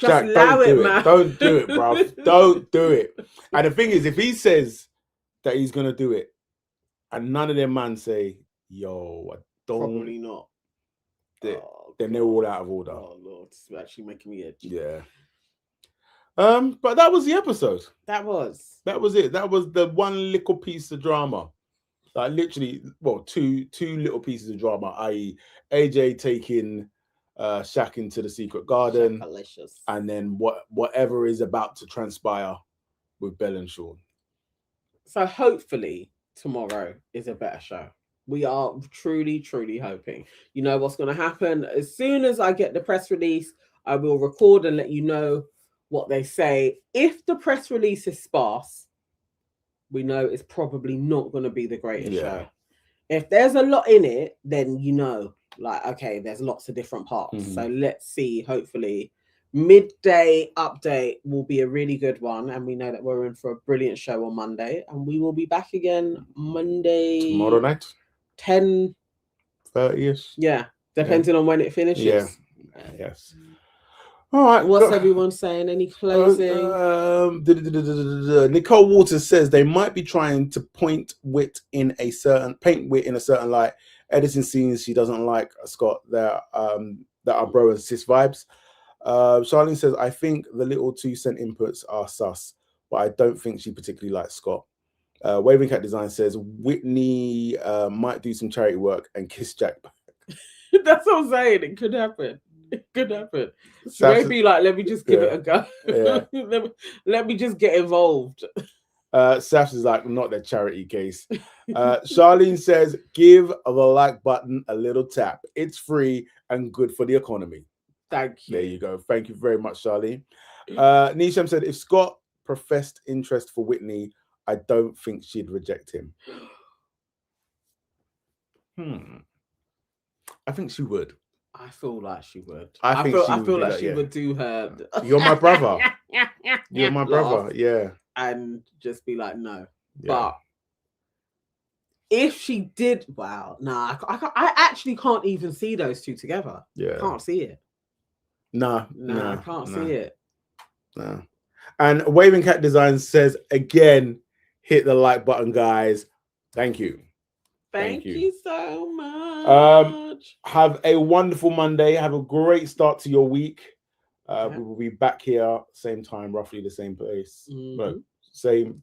B: allow it, man. Don't do it, bro. Don't do it. And the thing is, if he says that he's going to do it, and none of them man say, yo, I don't.
A: Probably not.
B: Then they're all out of order.
A: Oh, Lord. It's actually making me itch.
B: Yeah. But that was the episode.
A: That was
B: it. That was the one little piece of drama. Like literally, well, two little pieces of drama, i.e. AJ taking Shaq into the secret garden.
A: Shaq-alicious.
B: And then whatever is about to transpire with Belle and Sean.
A: So hopefully tomorrow is a better show. We are truly, truly hoping. You know what's going to happen? As soon as I get the press release, I will record and let you know what they say. If the press release is sparse, we know it's probably not going to be the greatest show. If there's a lot in it, then you know, like, okay, there's lots of different parts. So let's see. Hopefully, midday update will be a really good one. And we know that we're in for a brilliant show on Monday. And we will be back again Monday.
B: Tomorrow night?
A: 10:30ish. Yeah, depending on when it finishes.
B: Yeah. Yes. All right.
A: What's everyone saying? Any closing?
B: Nicole Waters says they might be trying to paint Whit in a certain light, editing scenes she doesn't like. Scott, that are bro and sis vibes. Charlene says, I think the little 2-cent inputs are sus, but I don't think she particularly likes Scott. Waving Cat Design says Whitney might do some charity work and kiss Jack back.
A: That's what I'm saying. It could happen. It could happen.
B: Saf's,
A: Maybe like, let me just give it a go.
B: Yeah.
A: let me just get involved.
B: Safs is like, not the charity case. Charlene says, give the like button a little tap. It's free and good for the economy.
A: Thank you.
B: There you go. Thank you very much, Charlene. Nisham said, if Scott professed interest for Whitney, I don't think she'd reject him. I think she would.
A: I feel like she would.
B: I
A: feel like she would do her.
B: You're my brother. You're my brother. Yeah.
A: And just be like, no.
B: Yeah.
A: But if she did, wow, nah, I actually can't even see those two together.
B: Yeah.
A: Can't see it.
B: Nah,
A: I can't see it.
B: No. And Waving Cat Designs says, again, hit the like button, guys. Thank you.
A: Thank you so much.
B: Have a wonderful Monday. Have a great start to your week. We will be back here, same time, roughly the same place. Well,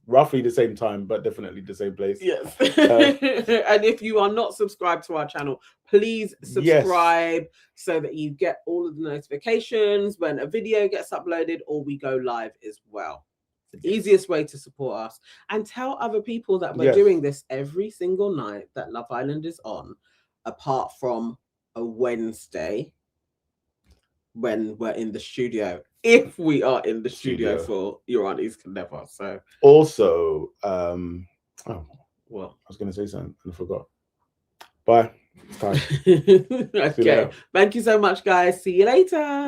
B: roughly the same time, but definitely the same place.
A: Yes. And if you are not subscribed to our channel, please subscribe so that you get all of the notifications when a video gets uploaded or we go live as well. The easiest way to support us, and tell other people that we're doing this every single night that Love Island is on, apart from a Wednesday when we're in the studio. If we are in the studio for Your Aunties Can Never. So
B: also, I was going to say something and I forgot. Bye. It's time.
A: Okay. Thank you so much, guys. See you later.